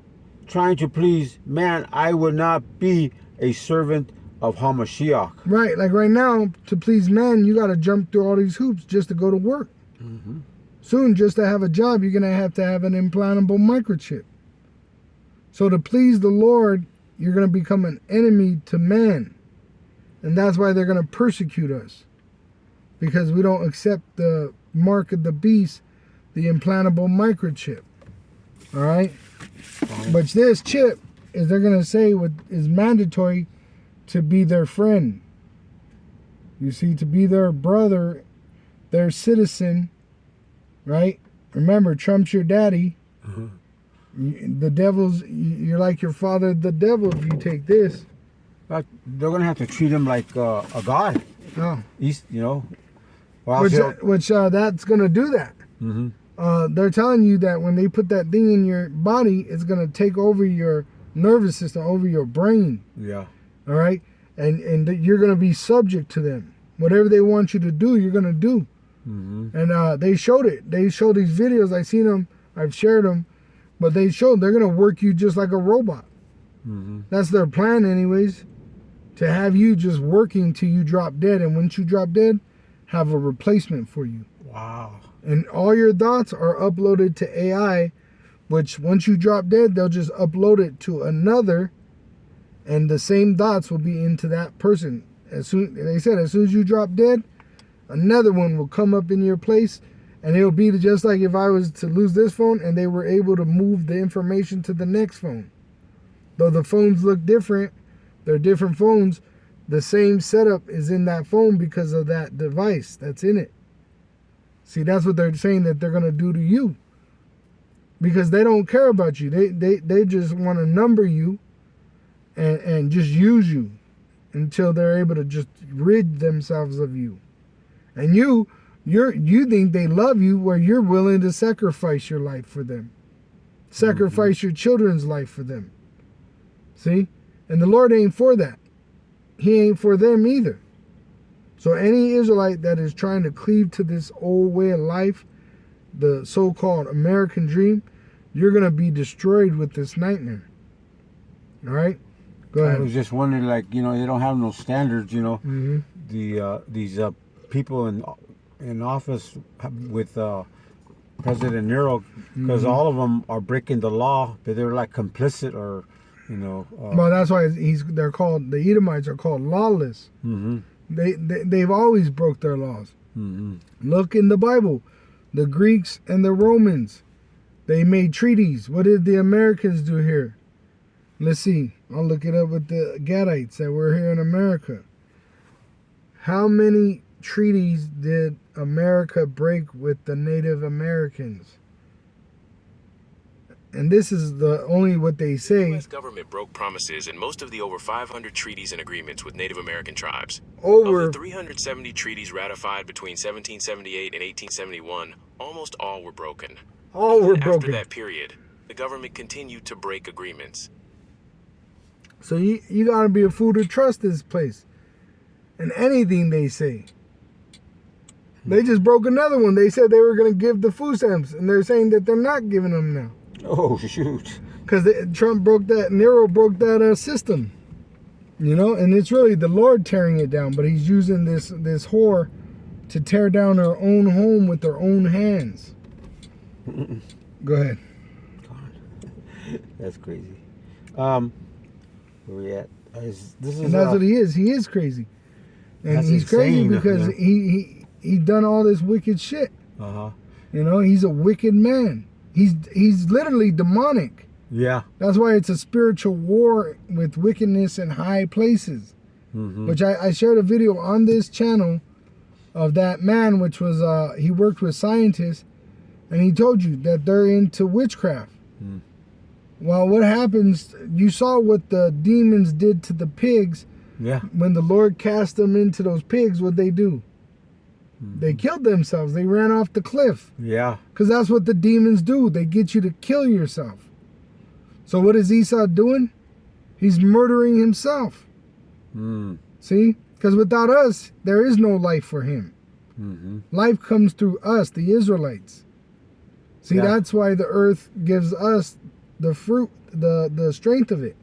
Speaker 2: trying to please man, I would not be a servant of Hamashiach.
Speaker 1: Right, like right now, to please man, you got to jump through all these hoops just to go to work.
Speaker 2: Mm-hmm.
Speaker 1: Soon, just to have a job, you're going to have an implantable microchip. So to please the Lord, you're going to become an enemy to man. And that's why they're going to persecute us. Because we don't accept the mark of the beast, the implantable microchip. All right? But this chip, is they're going to say what is mandatory to be their friend. You see, to be their brother, their citizen, right? Remember, Trump's your daddy. Mm-hmm. The devil's, you're like your father, the devil, if you take this.
Speaker 2: But they're going to have to treat him like a god.
Speaker 1: Oh.
Speaker 2: He's, you know.
Speaker 1: Which that's going to do that.
Speaker 2: Mm-hmm.
Speaker 1: They're telling you that when they put that thing in your body, it's going to take over your nervous system, over your brain.
Speaker 2: Yeah.
Speaker 1: All right? And you're going to be subject to them. Whatever they want you to do, you're going to do. Mm-hmm. And they showed it. They showed these videos. I've seen them. I've shared them. But they showed they're going to work you just like a robot. Mm-hmm. That's their plan anyways. To have you just working till you drop dead. And once you drop dead, have a replacement for you.
Speaker 2: Wow.
Speaker 1: And all your thoughts are uploaded to AI, which once you drop dead, they'll just upload it to another, and the same thoughts will be into that person. As soon as you drop dead, another one will come up in your place, and it'll be just like if I was to lose this phone and they were able to move the information to the next phone. Though the phones look different, they're different phones, the same setup is in that phone because of that device that's in it. See, that's what they're saying that they're going to do to you. Because they don't care about you. They just want to number you and just use you until they're able to just rid themselves of you. And you think they love you where you're willing to sacrifice your life for them. Sacrifice your children's life for them. See? And the Lord ain't for that. He ain't for them either. So any Israelite that is trying to cleave to this old way of life, the so-called American dream, you're going to be destroyed with this nightmare. All right? Go ahead.
Speaker 2: I was just wondering, like, you know, they don't have no standards, you know.
Speaker 1: Mm-hmm.
Speaker 2: These people in office with President Nero, because all of them are breaking the law, but they're like complicit or, you know.
Speaker 1: Well, that's why they're called, the Edomites are called lawless.
Speaker 2: Mm-hmm.
Speaker 1: They've always broke their laws.
Speaker 2: Mm-hmm.
Speaker 1: Look in the Bible. The Greeks and the Romans, they made treaties. What did the Americans do here? Let's see. I'll look it up with the Gadites that were here in America. How many treaties did America break with the Native Americans? And this is the only what they say.
Speaker 3: The U.S. government broke promises in most of the over 500 treaties and agreements with Native American tribes. Of the 370 treaties ratified between 1778 and 1871, almost all were broken.
Speaker 1: All were broken.
Speaker 3: After that period, the government continued to break agreements.
Speaker 1: So you gotta be a fool to trust this place. And anything they say. They just broke another one. They said they were gonna give the food stamps, and they're saying that they're not giving them now.
Speaker 2: Oh, shoot.
Speaker 1: Because Nero broke that system. You know, and it's really the Lord tearing it down, but he's using this whore to tear down her own home with their own hands. Go ahead.
Speaker 2: That's crazy. Where we at?
Speaker 1: And that's what he is. He is crazy. And
Speaker 2: That's
Speaker 1: he's crazy
Speaker 2: insane,
Speaker 1: because he done all this wicked shit.
Speaker 2: Uh-huh.
Speaker 1: You know, he's a wicked man. He's literally demonic.
Speaker 2: Yeah.
Speaker 1: That's why it's a spiritual war with wickedness in high places. Mm-hmm. Which I shared a video on this channel of that man, which was he worked with scientists, And he told you that they're into witchcraft. Well, what happens, you saw what the demons did to the pigs.
Speaker 2: Yeah.
Speaker 1: When the Lord cast them into those pigs, what'd they do? They killed themselves. They ran off the cliff.
Speaker 2: Yeah.
Speaker 1: Because that's what the demons do. They get you to kill yourself. So what is Esau doing? He's murdering himself. See? Because without us, there is no life for him. Life comes through us, the Israelites. See, that's why the earth gives us the fruit, the strength of it.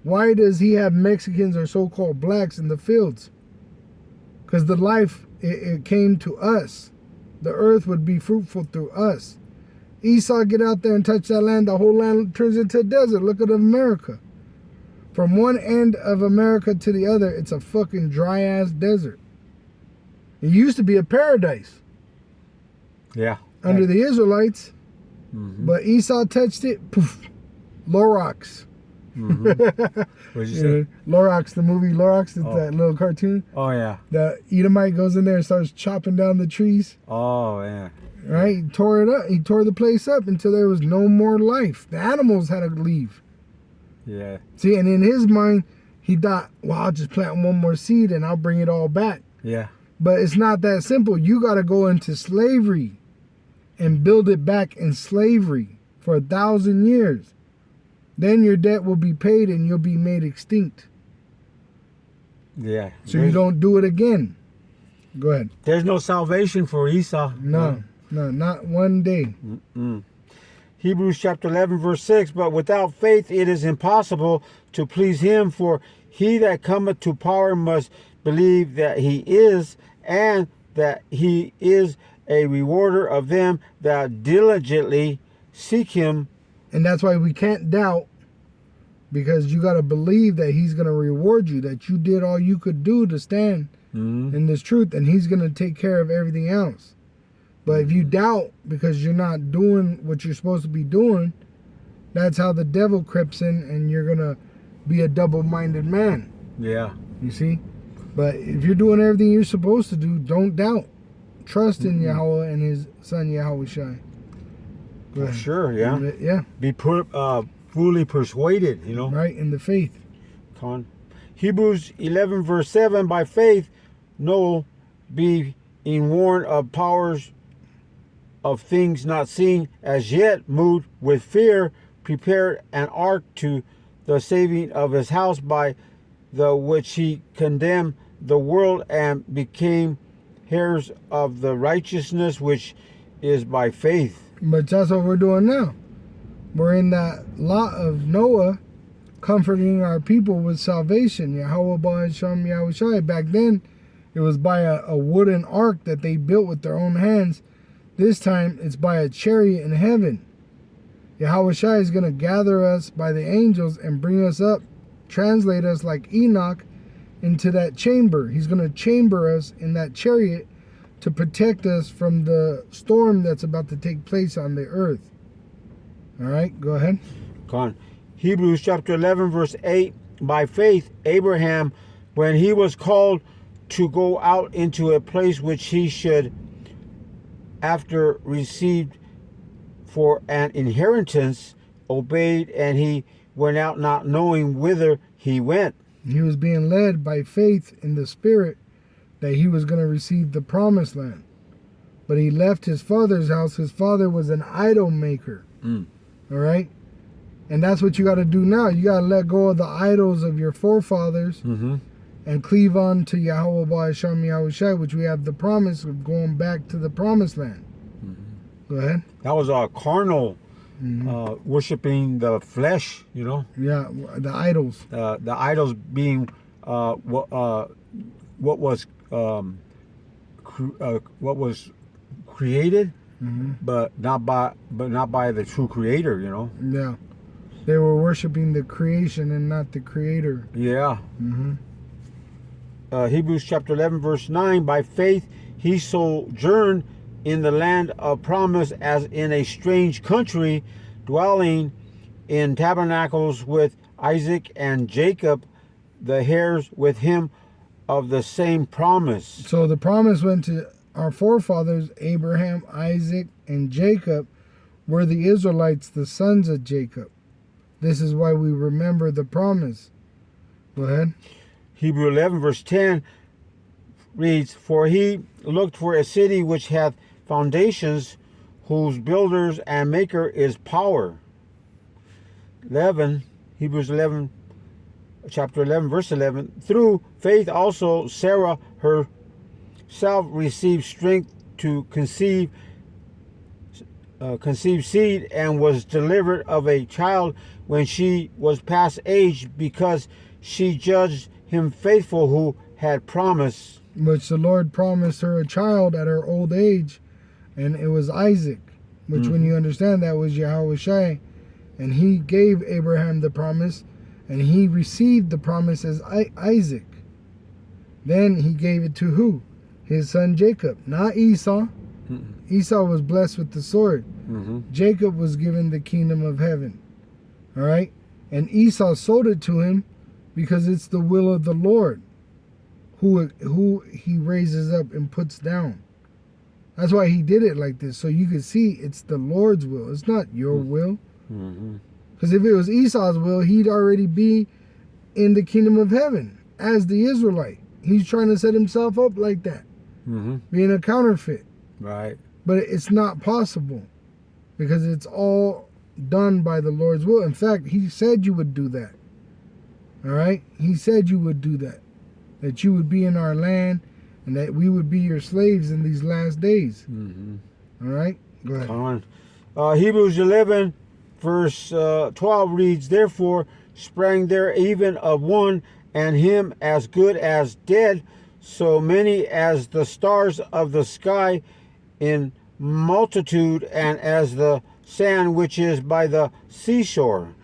Speaker 1: Why does he have Mexicans or so-called blacks in the fields? Because the life, it came to us. The earth would be fruitful through us. Esau get out there and touch that land, the whole land turns into a desert. Look at America. From one end of America to the other, it's a fucking dry-ass desert. It used to be a paradise.
Speaker 2: Yeah.
Speaker 1: Under the Israelites. But Esau touched it, poof, Lorax.
Speaker 2: What'd you say?
Speaker 1: Lorax, the movie Lorax, that little cartoon.
Speaker 2: Oh, yeah.
Speaker 1: The Edomite goes in there and starts chopping down the trees.
Speaker 2: Oh, yeah.
Speaker 1: Right? He tore it up. He tore the place up until there was no more life. The animals had to leave.
Speaker 2: Yeah.
Speaker 1: See, and in his mind, he thought, well, I'll just plant one more seed and I'll bring it all back.
Speaker 2: Yeah.
Speaker 1: But it's not that simple. You got to go into slavery and build it back in slavery for 1,000 years. Then your debt will be paid and you'll be made extinct.
Speaker 2: Yeah.
Speaker 1: So you don't do it again. Go ahead.
Speaker 2: There's no salvation for Esau.
Speaker 1: No, not one day.
Speaker 2: Hebrews chapter 11, verse 6, but without faith it is impossible to please him, for he that cometh to power must believe that he is, and that he is a rewarder of them that diligently seek him.
Speaker 1: And that's why we can't doubt, because you got to believe that he's going to reward you, that you did all you could do to stand in this truth, and he's going to take care of everything else. But if you doubt because you're not doing what you're supposed to be doing, that's how the devil creeps in, and you're going to be a double-minded man.
Speaker 2: Yeah.
Speaker 1: You see? But if you're doing everything you're supposed to do, don't doubt. Trust in Yahweh and his son Yahweh Shai. Go ahead.
Speaker 2: Sure, yeah.
Speaker 1: Yeah.
Speaker 2: Be fully persuaded, you know.
Speaker 1: Right, in the faith.
Speaker 2: Hebrews 11, verse 7, by faith, Noah, being warned of powers of things not seen as yet, moved with fear, prepared an ark to the saving of his house, by the which he condemned the world and became heirs of the righteousness which is by faith.
Speaker 1: But that's what we're doing now. We're in that lot of Noah, comforting our people with salvation. Yahweh Ba'Hashem Yahweh Shai. Back then, it was by a wooden ark that they built with their own hands. This time, it's by a chariot in heaven. Yahweh Shai is going to gather us by the angels and bring us up, translate us like Enoch into that chamber. He's going to chamber us in that chariot to protect us from the storm that's about to take place on the earth. All right, go ahead.
Speaker 2: Hebrews chapter 11, verse 8, by faith, Abraham, when he was called to go out into a place which he should after received for an inheritance, obeyed, and he went out not knowing whither he went.
Speaker 1: He was being led by faith in the Spirit that he was going to receive the promised land. But he left his father's house. His father was an idol maker. All right? And that's what you got to do now. You got to let go of the idols of your forefathers and cleave on to Yahweh Ba'Hashem Yahweh Shai, which we have the promise of going back to the promised land. Go ahead.
Speaker 2: That was a carnal worshiping the flesh, you know.
Speaker 1: Yeah, the idols.
Speaker 2: The idols being what was created, but not by the true Creator, you know.
Speaker 1: Yeah, they were worshiping the creation and not the Creator.
Speaker 2: Yeah. Hebrews chapter 11, verse 9, by faith he sojourned in the land of promise as in a strange country, dwelling in tabernacles with Isaac and Jacob, the heirs with him of the same promise.
Speaker 1: So the promise went to our forefathers, Abraham, Isaac, and Jacob, were the Israelites, the sons of Jacob. This is why we remember the promise. Go ahead.
Speaker 2: Hebrew 11 verse 10 reads, For he looked for a city which hath foundations, whose builders and maker is power. 11, Hebrews 11, chapter 11, verse 11. Through faith also Sarah herself received strength to conceive seed, and was delivered of a child when she was past age, because she judged him faithful who had promised.
Speaker 1: Which the Lord promised her a child at her old age, and it was Isaac, which when you understand that was Yahushua, and he gave Abraham the promise, and he received the promise as Isaac. Then he gave it to who? His son Jacob, not Esau. Esau was blessed with the sword. Jacob was given the kingdom of heaven. All right? And Esau sold it to him because it's the will of the Lord who he raises up and puts down. That's why he did it like this. So you can see it's the Lord's will. It's not your will. Because if it was Esau's will, he'd already be in the kingdom of heaven as the Israelite. He's trying to set himself up like that. Being a counterfeit.
Speaker 2: Right.
Speaker 1: But it's not possible because it's all done by the Lord's will. In fact, he said you would do that. All right? He said you would do that. That you would be in our land and that we would be your slaves in these last days. All right? Go ahead.
Speaker 2: Come on. Hebrews 11, verse 12 reads, Therefore sprang there even of one, and him as good as dead, so many as the stars of the sky in multitude, and as the sand which is by the seashore,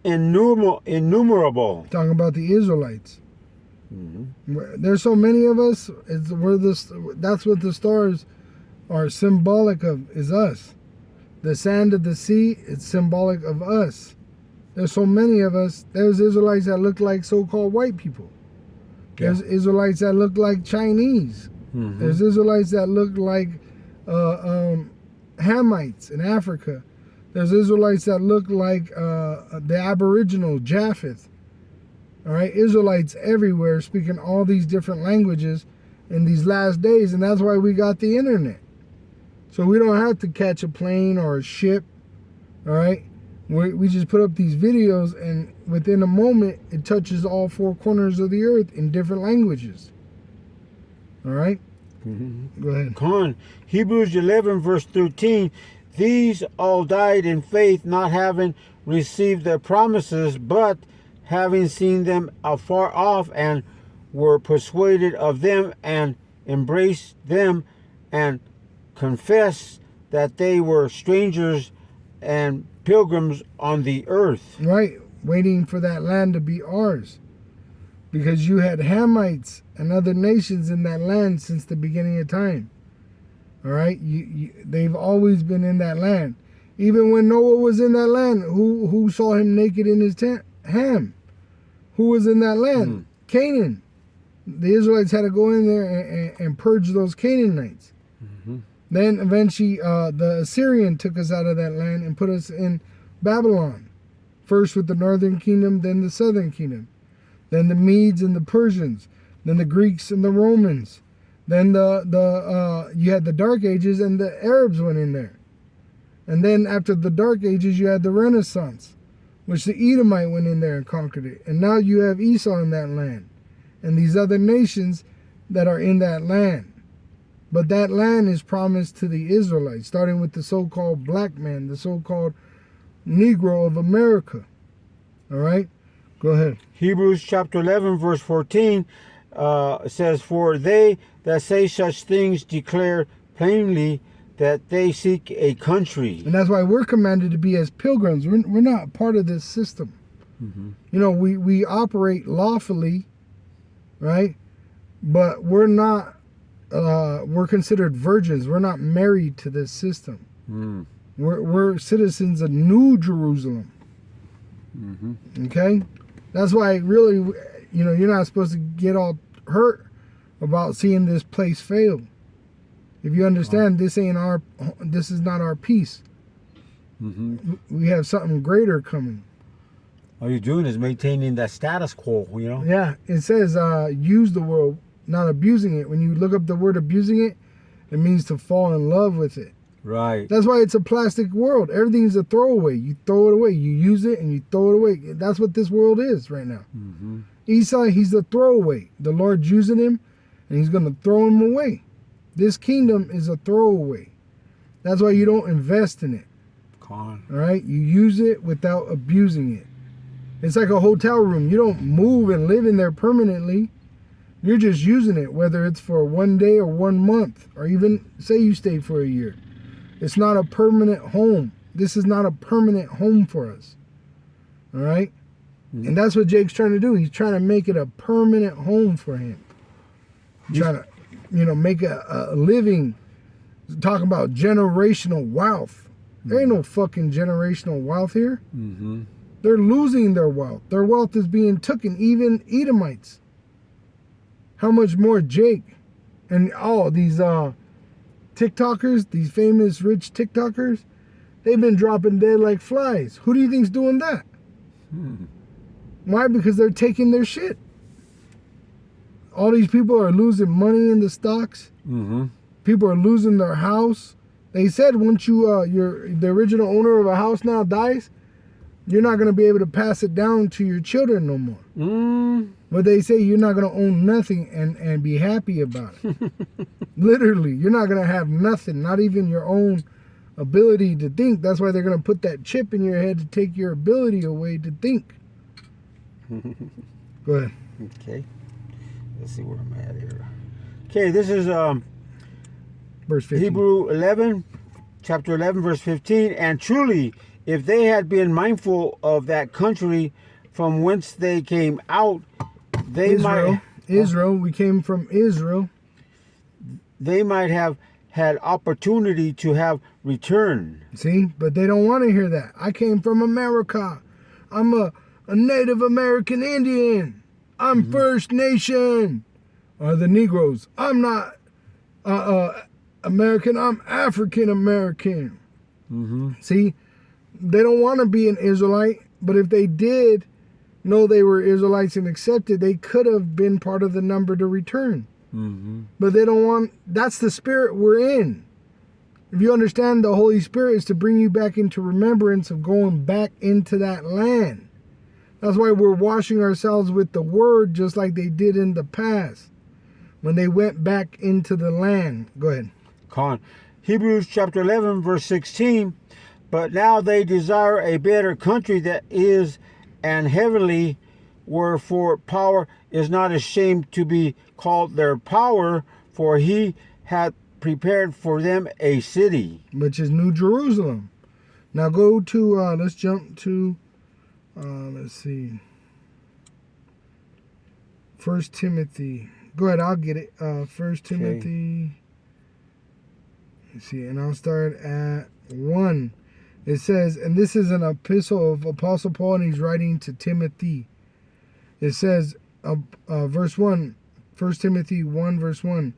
Speaker 2: innumerable.
Speaker 1: Talking about the Israelites. There's so many of us. That's what the stars are symbolic of, is us. The sand of the sea, it's symbolic of us. There's so many of us. There's Israelites that look like so-called white people. There's Israelites that look like Chinese. There's Israelites that look like Hamites in Africa. There's Israelites that look like the Aboriginal Japheth. All right, Israelites everywhere speaking all these different languages in these last days, and that's why we got the internet. So we don't have to catch a plane or a ship. All right, we just put up these videos, and within a moment, it touches all four corners of the earth in different languages. All right. Go ahead.
Speaker 2: Come on. Hebrews 11, verse 13. These all died in faith, not having received their promises, but having seen them afar off, and were persuaded of them, and embraced them, and confessed that they were strangers and pilgrims on the earth.
Speaker 1: Right. Waiting for that land to be ours. Because you had Hamites and other nations in that land since the beginning of time. All right? They've always been in that land. Even when Noah was in that land, who saw him naked in his tent? Ham. Who was in that land? Canaan. The Israelites had to go in there and purge those Canaanites. Then eventually the Assyrian took us out of that land and put us in Babylon. First with the northern kingdom, then the southern kingdom. Then the Medes and the Persians. Then the Greeks and the Romans. Then you had the Dark Ages and the Arabs went in there. And then after the Dark Ages, you had the Renaissance, which the Edomite went in there and conquered it. And now you have Esau in that land. And these other nations that are in that land. But that land is promised to the Israelites, starting with the so-called black man, the so-called Negro of America. All right? Go ahead.
Speaker 2: Hebrews chapter 11, verse 14 says, For they that say such things declare plainly that they seek a country.
Speaker 1: And that's why we're commanded to be as pilgrims. We're not part of this system. You know, we operate lawfully, right? But we're not, we're considered virgins. We're not married to this system. We're citizens of New Jerusalem. Okay? That's why really, you know, you're not supposed to get all hurt about seeing this place fail. If you understand, this is not our peace.
Speaker 2: Mm-hmm.
Speaker 1: We have something greater coming.
Speaker 2: All you're doing is maintaining that status quo, you know?
Speaker 1: Yeah, it says use the word, not abusing it. When you look up the word abusing it, it means to fall in love with it.
Speaker 2: Right.
Speaker 1: That's why it's a plastic world. Everything's a throwaway. You throw it away. You use it and you throw it away. That's what this world is right now.
Speaker 2: Mm-hmm.
Speaker 1: Esau, he's a throwaway. The Lord's using him and he's going to throw him away. This kingdom is a throwaway. That's why you don't invest in it.
Speaker 2: Con.
Speaker 1: All right? You use it without abusing it. It's like a hotel room. You don't move and live in there permanently. You're just using it, whether it's for 1 day or 1 month, or even say you stay for a year. It's not a permanent home. This is not a permanent home for us. All right?
Speaker 2: Mm-hmm.
Speaker 1: And that's what Jake's trying to do. He's trying to make it a permanent home for him. Trying to, make a living. Talking about generational wealth. There ain't no fucking generational wealth here.
Speaker 2: Mm-hmm.
Speaker 1: They're losing their wealth. Their wealth is being taken, even Edomites. How much more Jake and all these TikTokers, these famous rich TikTokers, they've been dropping dead like flies. Who do you think's doing that? Why? Because they're taking their shit. All these people are losing money in the stocks.
Speaker 2: Mm-hmm.
Speaker 1: People are losing their house. They said once the original owner of a house now dies, you're not going to be able to pass it down to your children no more.
Speaker 2: Mm.
Speaker 1: But they say you're not going to own nothing and be happy about it. Literally, you're not going to have nothing, not even your own ability to think. That's why they're going to put that chip in your head to take your ability away to think. Go ahead.
Speaker 2: Okay. Let's see where I'm at here. Okay, this is
Speaker 1: Verse 15.
Speaker 2: Hebrew 11, chapter 11, verse 15. And truly, if they had been mindful of that country from whence they came out, they
Speaker 1: Israel, we came from Israel.
Speaker 2: They might have had opportunity to have returned.
Speaker 1: See, but they don't want to hear that. I came from America. I'm a Native American Indian. I'm First Nation. Or the Negroes. I'm not American. I'm African American.
Speaker 2: Mm-hmm.
Speaker 1: See, they don't want to be an Israelite, but if they did know they were Israelites and accepted, they could have been part of the number to return.
Speaker 2: Mm-hmm.
Speaker 1: But they don't want, that's the spirit we're in. If you understand, the Holy Spirit is to bring you back into remembrance of going back into that land. That's why we're washing ourselves with the word just like they did in the past when they went back into the land. Go ahead.
Speaker 2: Con. Hebrews chapter 11, verse 16. But now they desire a better country that is an heavenly, wherefore power is not ashamed to be called their power, for he hath prepared for them a city.
Speaker 1: Which is New Jerusalem. Now go to, let's jump to, let's see. 1 Timothy. Go ahead, I'll get it. 1 Timothy. Let's see, and I'll start at 1. It says, and this is an epistle of Apostle Paul, and he's writing to Timothy. It says, verse 1, 1 Timothy 1, verse 1.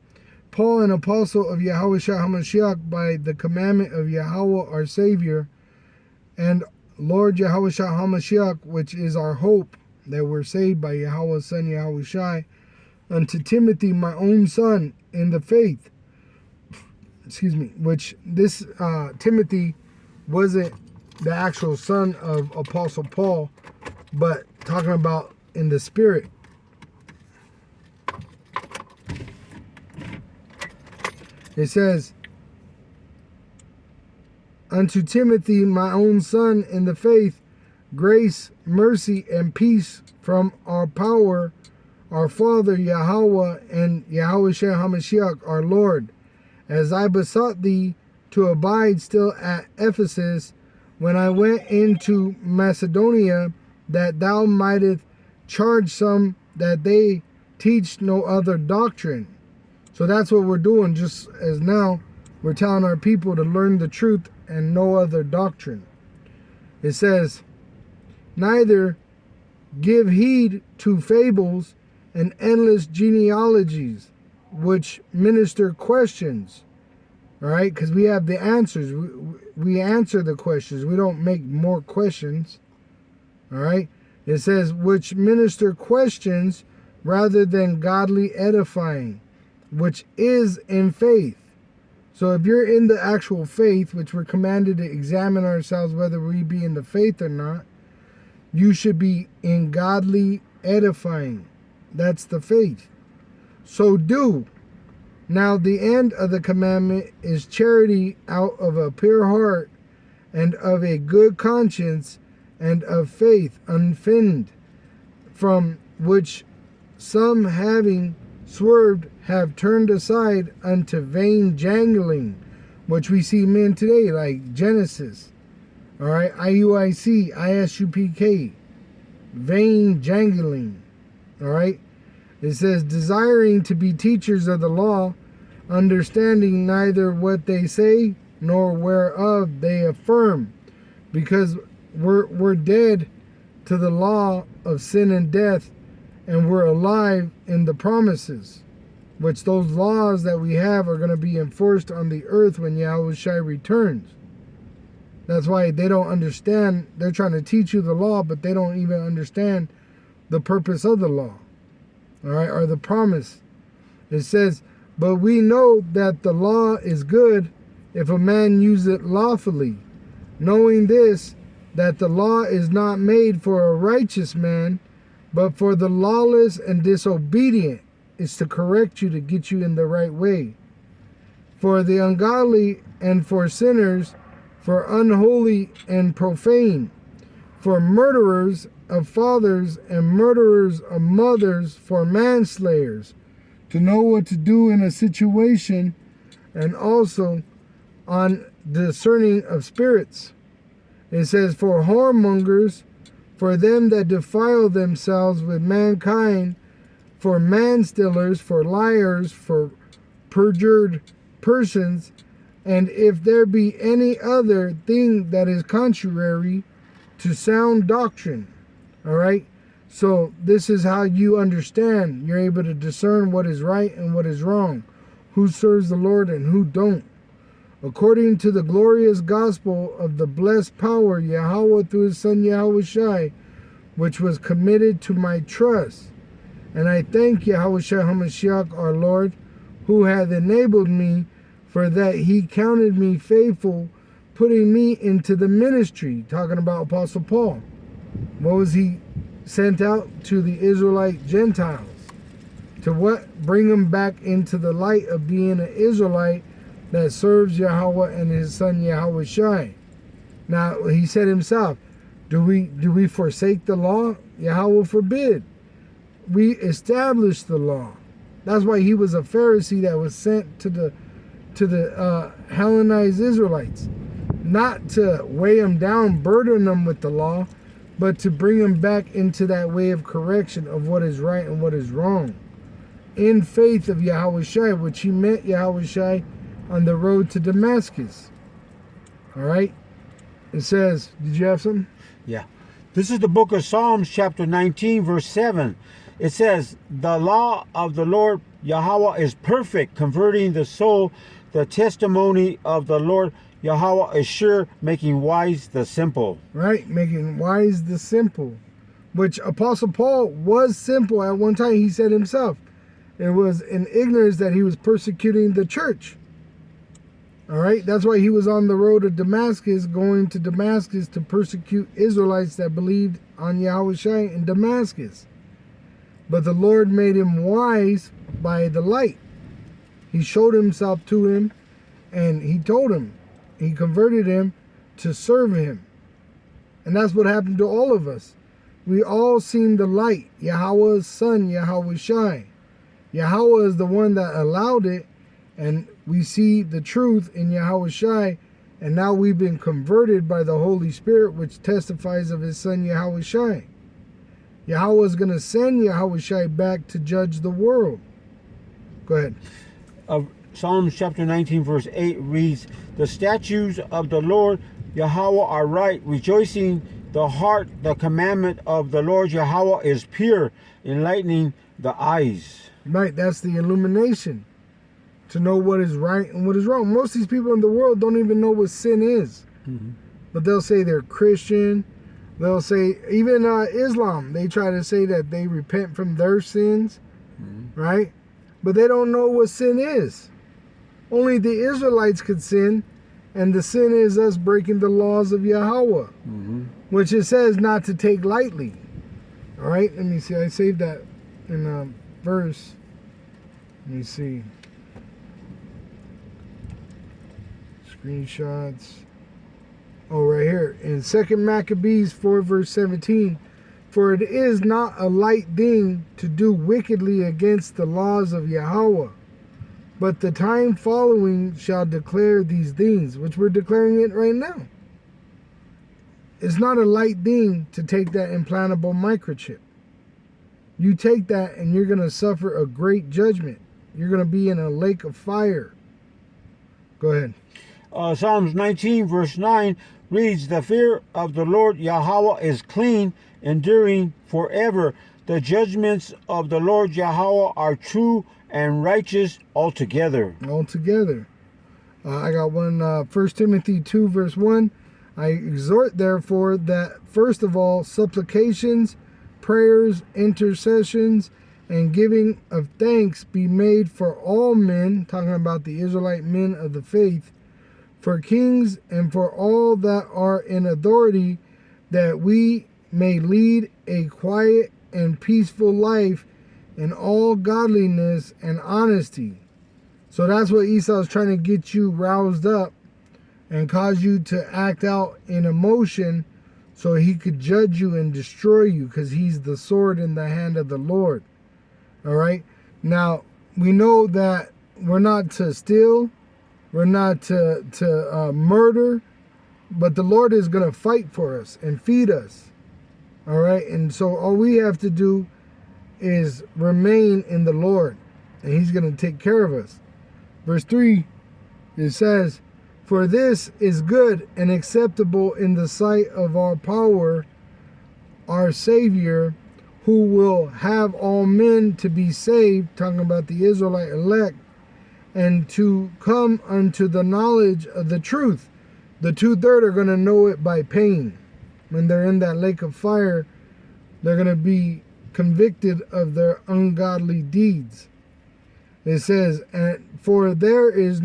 Speaker 1: Paul, an apostle of Yahushua HaMashiach, by the commandment of Yahweh our Savior, and Lord Yahushua HaMashiach, which is our hope, that we're saved by Yahweh's Son Yahushai, unto Timothy, my own son, in the faith. Excuse me, which this Timothy wasn't the actual son of Apostle Paul, but talking about in the spirit. It says, unto Timothy, my own son in the faith, grace, mercy, and peace from our power, our Father Yahweh, and Yahushua HaMashiach, our Lord, as I besought thee to abide still at Ephesus when I went into Macedonia, that thou mightest charge some that they teach no other doctrine. So that's what we're doing, just as now we're telling our people to learn the truth and no other doctrine. It says, neither give heed to fables and endless genealogies, which minister questions, All right, because we have the answers. We answer the questions. We don't make more questions. All right. It says, which minister questions rather than godly edifying, which is in faith. So if you're in the actual faith, which we're commanded to examine ourselves whether we be in the faith or not, you should be in godly edifying. That's the faith. So do. Now the end of the commandment is charity out of a pure heart and of a good conscience and of faith unfeigned, from which some having swerved have turned aside unto vain jangling, which we see men today like Genesis, all right, IUIC, ISUPK, vain jangling, all right. It says, desiring to be teachers of the law, understanding neither what they say nor whereof they affirm, because we're dead to the law of sin and death, and we're alive in the promises, which those laws that we have are going to be enforced on the earth when Yahushua returns. That's why they don't understand. They're trying to teach you the law, but they don't even understand the purpose of the law, all right, or the promise. It says, but we know that the law is good if a man use it lawfully, knowing this, that the law is not made for a righteous man, but for the lawless and disobedient. It's to correct you, to get you in the right way. For the ungodly and for sinners, for unholy and profane, for murderers of fathers and murderers of mothers, for manslayers, to know what to do in a situation, and also on discerning of spirits. It says, for whoremongers, for them that defile themselves with mankind, for manstealers, for liars, for perjured persons, and if there be any other thing that is contrary to sound doctrine. All right? So this is how you understand. You're able to discern what is right and what is wrong, who serves the Lord and who don't. According to the glorious gospel of the blessed power Yahweh through his son Yahushai, which was committed to my trust. And I thank Yahushua HaMashiach our Lord, who hath enabled me, for that he counted me faithful, putting me into the ministry. Talking about Apostle Paul. What was he sent out to the Israelite Gentiles? To what? Bring them back into the light of being an Israelite that serves Yahweh and his son Yahushai. Now he said himself, do we forsake the law? Yahweh forbid. We establish the law. That's why he was a Pharisee that was sent to the Hellenized Israelites, not to weigh them down, burden them with the law, but to bring them back into that way of correction of what is right and what is wrong, in faith of Yahushai, which he met Yahushai on the road to Damascus. All right. It says, did you have something?
Speaker 2: Yeah. This is the book of Psalms, chapter 19, verse 7. It says, the law of the Lord Yahweh is perfect, converting the soul. The testimony of the Lord Yahweh is sure, making wise the simple.
Speaker 1: Right, making wise the simple. Which Apostle Paul was simple at one time. He said himself, it was in ignorance that he was persecuting the church. All right, that's why he was on the road to Damascus, going to Damascus to persecute Israelites that believed on Yahushua in Damascus. But the Lord made him wise by the light. He showed himself to him, and he told him, he converted him to serve him. And that's what happened to all of us. We all seen the light, Yahweh's son, Yahushua. Yahweh is the one that allowed it, and we see the truth in Yahushua, and now we've been converted by the Holy Spirit, which testifies of his son Yahushua. Yahweh is going to send Yahushua back to judge the world. Go ahead.
Speaker 2: Psalms chapter 19, verse 8 reads, the statutes of the Lord Yahweh are right, rejoicing the heart. The commandment of the Lord Yahweh is pure, enlightening the eyes.
Speaker 1: Right, that's the illumination. to know what is right and what is wrong. Most of these people in the world don't even know what sin is. But they'll say they're Christian. They'll say, even Islam, they try to say that they repent from their sins, right? But they don't know what sin is. Only the Israelites could sin, and the sin is us breaking the laws of Yahweh, which it says not to take lightly. All right, let me see. I saved that in a verse. Let me see. Screenshots. Oh, right here. In 2 Maccabees 4 verse 17. For it is not a light thing to do wickedly against the laws of Yahweh. But the time following shall declare these things, which we're declaring it right now. It's not a light thing to take that implantable microchip. You take that and you're going to suffer a great judgment. You're going to be in a lake of fire. Go ahead.
Speaker 2: Psalms 19 verse 9 reads, the fear of the Lord Yahweh is clean, enduring forever. The judgments of the Lord Yahweh are true and righteous altogether.
Speaker 1: Altogether. I got one, 1 Timothy 2 verse 1. I exhort therefore that first of all supplications, prayers, intercessions, and giving of thanks be made for all men, talking about the Israelite men of the faith, for kings and for all that are in authority, that we may lead a quiet and peaceful life in all godliness and honesty. So that's what Esau's trying to get you roused up and cause you to act out in emotion so he could judge you and destroy you, because he's the sword in the hand of the Lord. All right? Now, we know that we're not to steal, we're not to murder, but the Lord is going to fight for us and feed us. All right? And so all we have to do is remain in the Lord, and he's going to take care of us. Verse 3, it says, for this is good and acceptable in the sight of our power, our Savior, who will have all men to be saved, talking about the Israelite elect, and to come unto the knowledge of the truth. The 2/3 are going to know it by pain. When they're in that lake of fire, they're going to be convicted of their ungodly deeds. It says, and for there is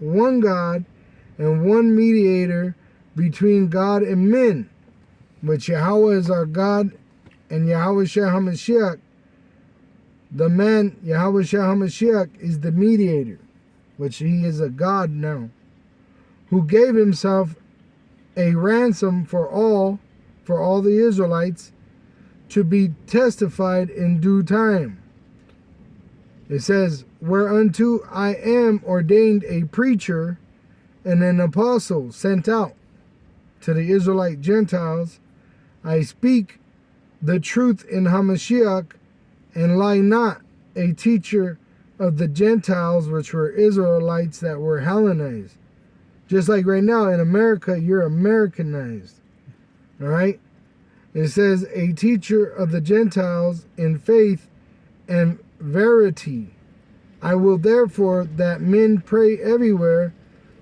Speaker 1: one God and one mediator between God and men, which Yahweh is our God, and Yahweh Shah HaMashiach, the man Yahweh Shah HaMashiach, is the mediator, which he is a God now, who gave himself a ransom for all the Israelites, to be testified in due time. It says, whereunto I am ordained a preacher and an apostle sent out to the Israelite Gentiles. I speak the truth in Hamashiach, and lie not, a teacher of the Gentiles, which were Israelites that were Hellenized. Just like right now in America, you're Americanized. All right? It says, a teacher of the Gentiles in faith and verity. I will therefore that men pray everywhere,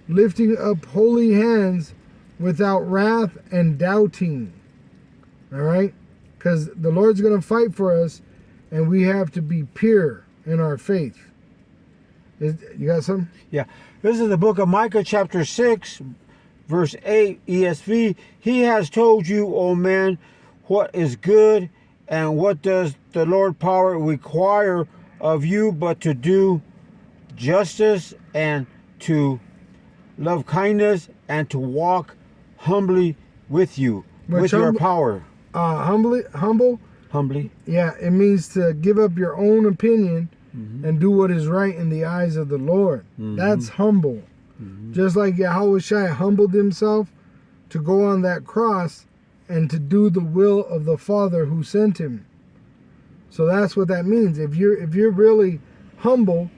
Speaker 1: lifting up holy hands without wrath and doubting. All right? Because the Lord's going to fight for us, and we have to be pure in our faith. You got something?
Speaker 2: Yeah. This is the book of Micah chapter 6, verse 8, ESV. He has told you, O man, what is good, and what does the Lord power require of you but to do justice and to love kindness and to walk humbly with you, with your power.
Speaker 1: Humbly? Yeah, it means to give up your own opinion and do what is right in the eyes of the Lord. That's humble. Just like Yahweh Shai humbled himself to go on that cross and to do the will of the Father who sent him. So that's what that means. If you're really humble,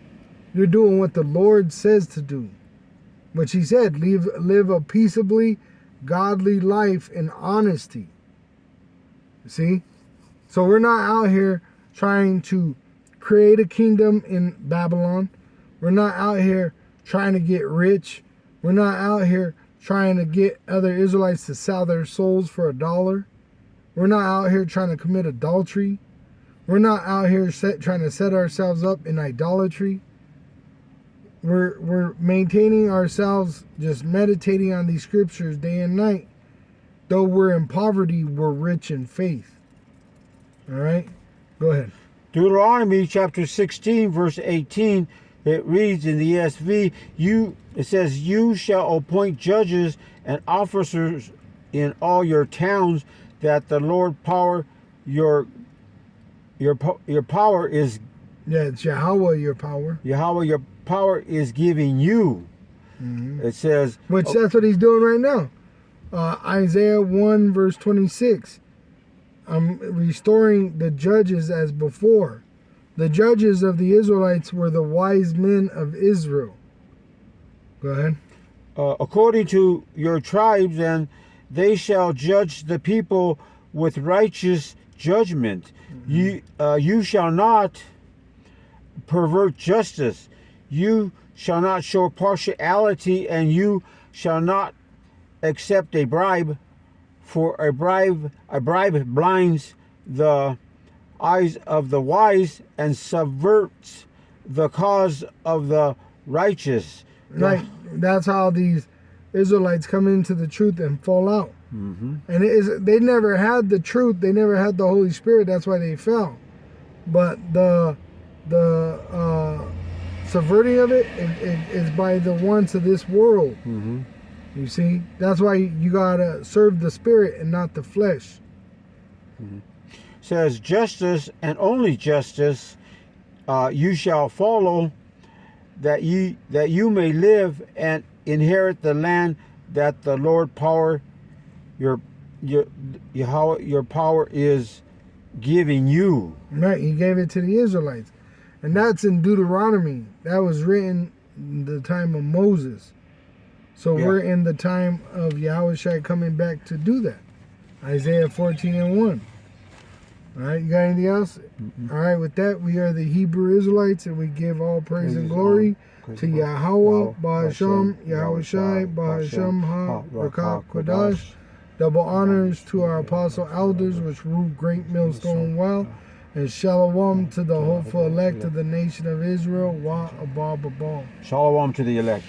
Speaker 1: you're doing what the Lord says to do. Which he said, live a peaceably godly life in honesty. See? So we're not out here trying to create a kingdom in Babylon. We're not out here trying to get rich. We're not out here trying to get other Israelites to sell their souls for $1. We're not out here trying to commit adultery. We're not out here trying to set ourselves up in idolatry. We're maintaining ourselves, just meditating on these scriptures day and night. Though we're in poverty, we're rich in faith. All right? Go ahead.
Speaker 2: Deuteronomy chapter 16, verse 18, it reads in the ESV, it says, you shall appoint judges and officers in all your towns, that the Lord power your power is.
Speaker 1: Yeah, it's Yahweh your power.
Speaker 2: Yahweh your power is giving you. Mm-hmm. It says,
Speaker 1: which that's what he's doing right now. Isaiah 1 verse 26. I'm restoring the judges as before. The judges of the Israelites were the wise men of Israel. Go ahead.
Speaker 2: According to your tribes, and they shall judge the people with righteous judgment. Mm-hmm. You shall not pervert justice. You shall not show partiality, and you shall not accept a bribe, for a bribe blinds the eyes of the wise and subverts the cause of the righteous.
Speaker 1: Right. That's how these Israelites come into the truth and fall out. Mm-hmm. And they never had the truth. They never had the Holy Spirit. That's why they fell. But the subverting of it is by the ones of this world. Mm-hmm. You see? That's why you got to serve the Spirit and not the flesh.
Speaker 2: Mm-hmm. Says justice and only justice you shall follow, that you may live and inherit the land that the Lord power your power is giving you.
Speaker 1: Right, he gave it to the Israelites. And that's in Deuteronomy. That was written in the time of Moses. So we're in the time of Yahushua coming back to do that. Isaiah 14:1. All right, you got anything else? Mm-hmm. All right, with that, we are the Hebrew Israelites, and we give all praise and glory to Yahweh, Ba'ashem, Yahushai, Ba'ashem, Ha, Rakah, Kodash. Double honors to our apostle elders, which rule great millstone well, and shalom to the hopeful elect of the nation of Israel. Wa Abba Babal.
Speaker 2: Shalom to the elect.